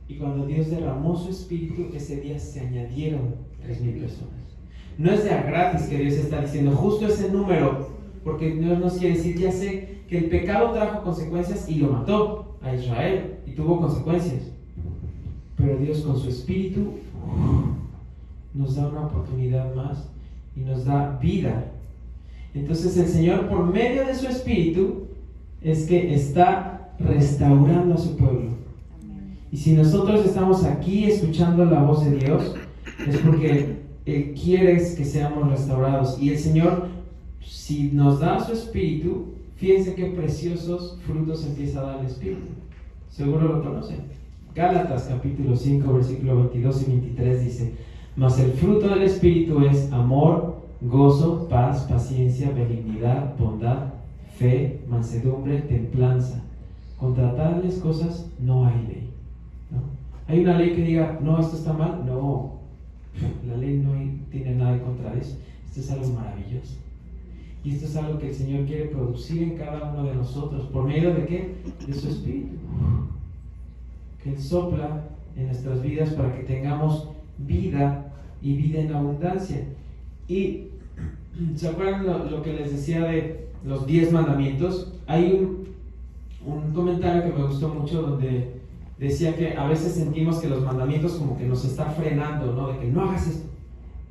y cuando Dios derramó su espíritu, ese día se añadieron 3,000 personas. No es de a gratis que Dios está diciendo justo ese número, porque Dios nos quiere decir: ya sé que el pecado trajo consecuencias y lo mató a Israel y tuvo consecuencias, pero Dios con su espíritu nos da una oportunidad más y nos da vida. Entonces el Señor, por medio de su espíritu, es que está restaurando a su pueblo. Y si nosotros estamos aquí escuchando la voz de Dios, es porque Él quiere que seamos restaurados. Y el Señor, si nos da su espíritu, fíjense qué preciosos frutos empieza a dar el espíritu. Seguro lo conocen. Gálatas capítulo 5 versículo 22 y 23 dice: mas el fruto del espíritu es amor, gozo, paz, paciencia, benignidad, bondad, fe, mansedumbre, templanza. Contra tales cosas no hay ley, ¿no? ¿Hay una ley que diga, no, esto está mal? No, la ley no tiene nada en contra de eso. Esto es algo maravilloso. Y esto es algo que el Señor quiere producir en cada uno de nosotros. ¿Por medio de qué? De su espíritu. Que Él sopla en nuestras vidas para que tengamos vida y vida en abundancia. Y ¿se acuerdan lo que les decía de los 10 mandamientos? Hay un comentario que me gustó mucho donde decía que a veces sentimos que los mandamientos como que nos está frenando, ¿no? De que no hagas esto,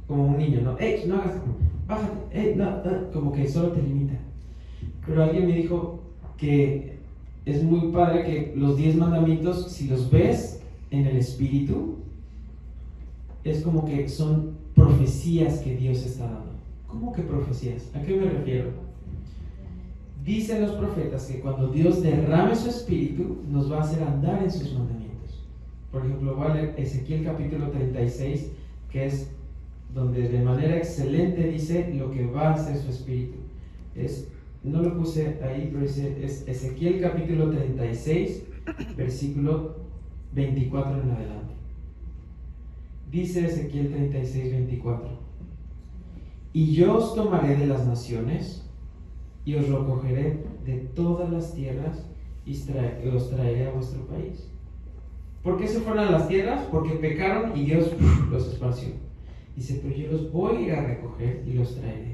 como un niño, ¿no? ¡Ey, no hagas esto! ¡Bájate! No! Como que solo te limita. Pero alguien me dijo que es muy padre que los 10 mandamientos, si los ves en el espíritu, es como que son profecías que Dios está dando. ¿Cómo que profecías? ¿A qué me refiero? Dicen los profetas que cuando Dios derrame su espíritu, nos va a hacer andar en sus mandamientos. Por ejemplo, voy a leer Ezequiel capítulo 36, que es donde de manera excelente dice lo que va a hacer su espíritu. No lo puse ahí, pero es Ezequiel capítulo 36, versículo 24 en adelante. Dice Ezequiel 36, 24: y yo os tomaré de las naciones y os recogeré de todas las tierras y os traeré a vuestro país. ¿Por qué se fueron a las tierras? Porque pecaron y Dios los esparció. Dice: pero yo los voy a ir a recoger y los traeré.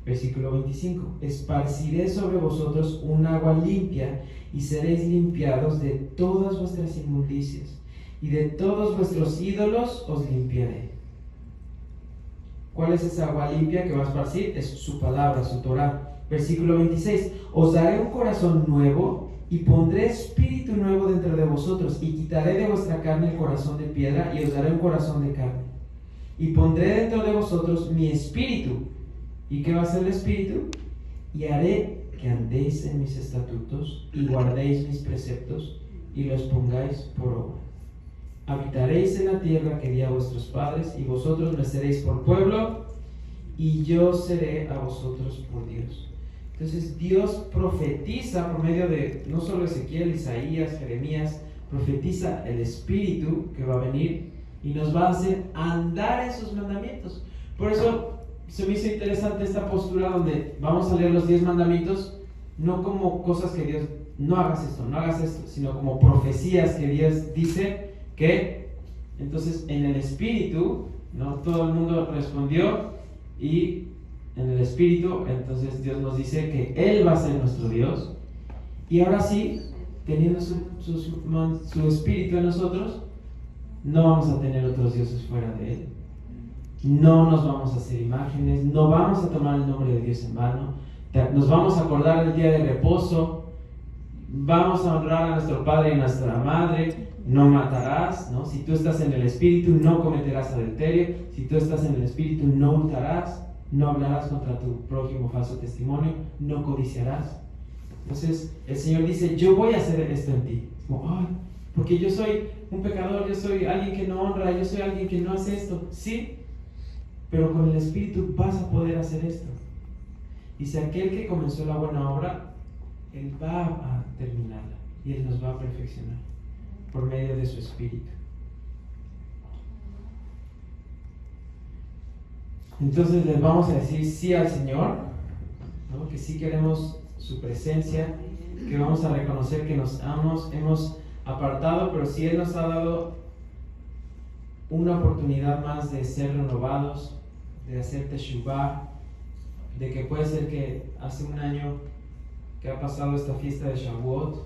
Versículo 25: esparciré sobre vosotros un agua limpia y seréis limpiados de todas vuestras inmundicias, y de todos vuestros ídolos os limpiaré. ¿Cuál es esa agua limpia que va a esparcir? Es su palabra, su Torah. Versículo 26: os daré un corazón nuevo y pondré espíritu nuevo dentro de vosotros, y quitaré de vuestra carne el corazón de piedra y os daré un corazón de carne, y pondré dentro de vosotros mi espíritu. ¿Y qué va a hacer el espíritu? Y haré que andéis en mis estatutos y guardéis mis preceptos y los pongáis por obra. Habitaréis en la tierra que di a vuestros padres, y vosotros me seréis por pueblo y yo seré a vosotros por Dios. Entonces Dios profetiza por medio de no solo Ezequiel, Isaías, Jeremías, profetiza el Espíritu que va a venir y nos va a hacer andar en sus mandamientos. Por eso se me hizo interesante esta postura donde vamos a leer los 10 mandamientos no como cosas que Dios, no hagas esto, no hagas esto, sino como profecías que Dios dice que, entonces en el Espíritu, ¿no? Todo el mundo respondió, y en el Espíritu, entonces Dios nos dice que Él va a ser nuestro Dios. Y ahora sí, teniendo su Espíritu en nosotros, no vamos a tener otros dioses fuera de Él. No nos vamos a hacer imágenes, no vamos a tomar el nombre de Dios en vano, nos vamos a acordar del día de reposo, vamos a honrar a nuestro padre y a nuestra madre. No matarás, ¿no? Si tú estás en el Espíritu, no cometerás adulterio. Si tú estás en el Espíritu, no hurtarás. no hablarás contra tu prójimo falso testimonio, no codiciarás. Entonces el Señor dice, yo voy a hacer esto en ti. Es como, ay, porque yo soy un pecador, yo soy alguien que no honra, yo soy alguien que no hace esto. Sí, pero con el Espíritu vas a poder hacer esto. Dice, aquel que comenzó la buena obra, Él va a terminarla y Él nos va a perfeccionar por medio de su Espíritu. Entonces les vamos a decir sí al Señor, ¿no? Que sí queremos su presencia, que vamos a reconocer que nos hemos apartado, pero sí Él nos ha dado una oportunidad más de ser renovados, de hacer teshuvah, de que puede ser que hace un año que ha pasado esta fiesta de Shavuot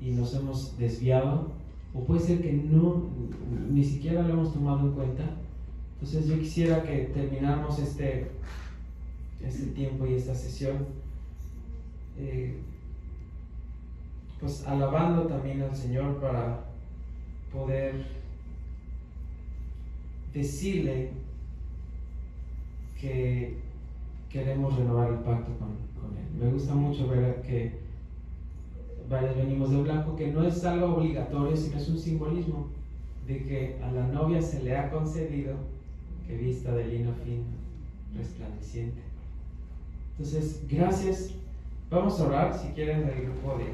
y nos hemos desviado, o puede ser que no, ni siquiera lo hemos tomado en cuenta. Entonces yo quisiera que termináramos este tiempo y esta sesión pues alabando también al Señor para poder decirle que queremos renovar el pacto con Él. Me gusta mucho ver que varios venimos de blanco, que no es algo obligatorio, sino es un simbolismo de que a la novia se le ha concedido que vista de lino fino, resplandeciente. Entonces, gracias. Vamos a orar, si quieren, el grupo de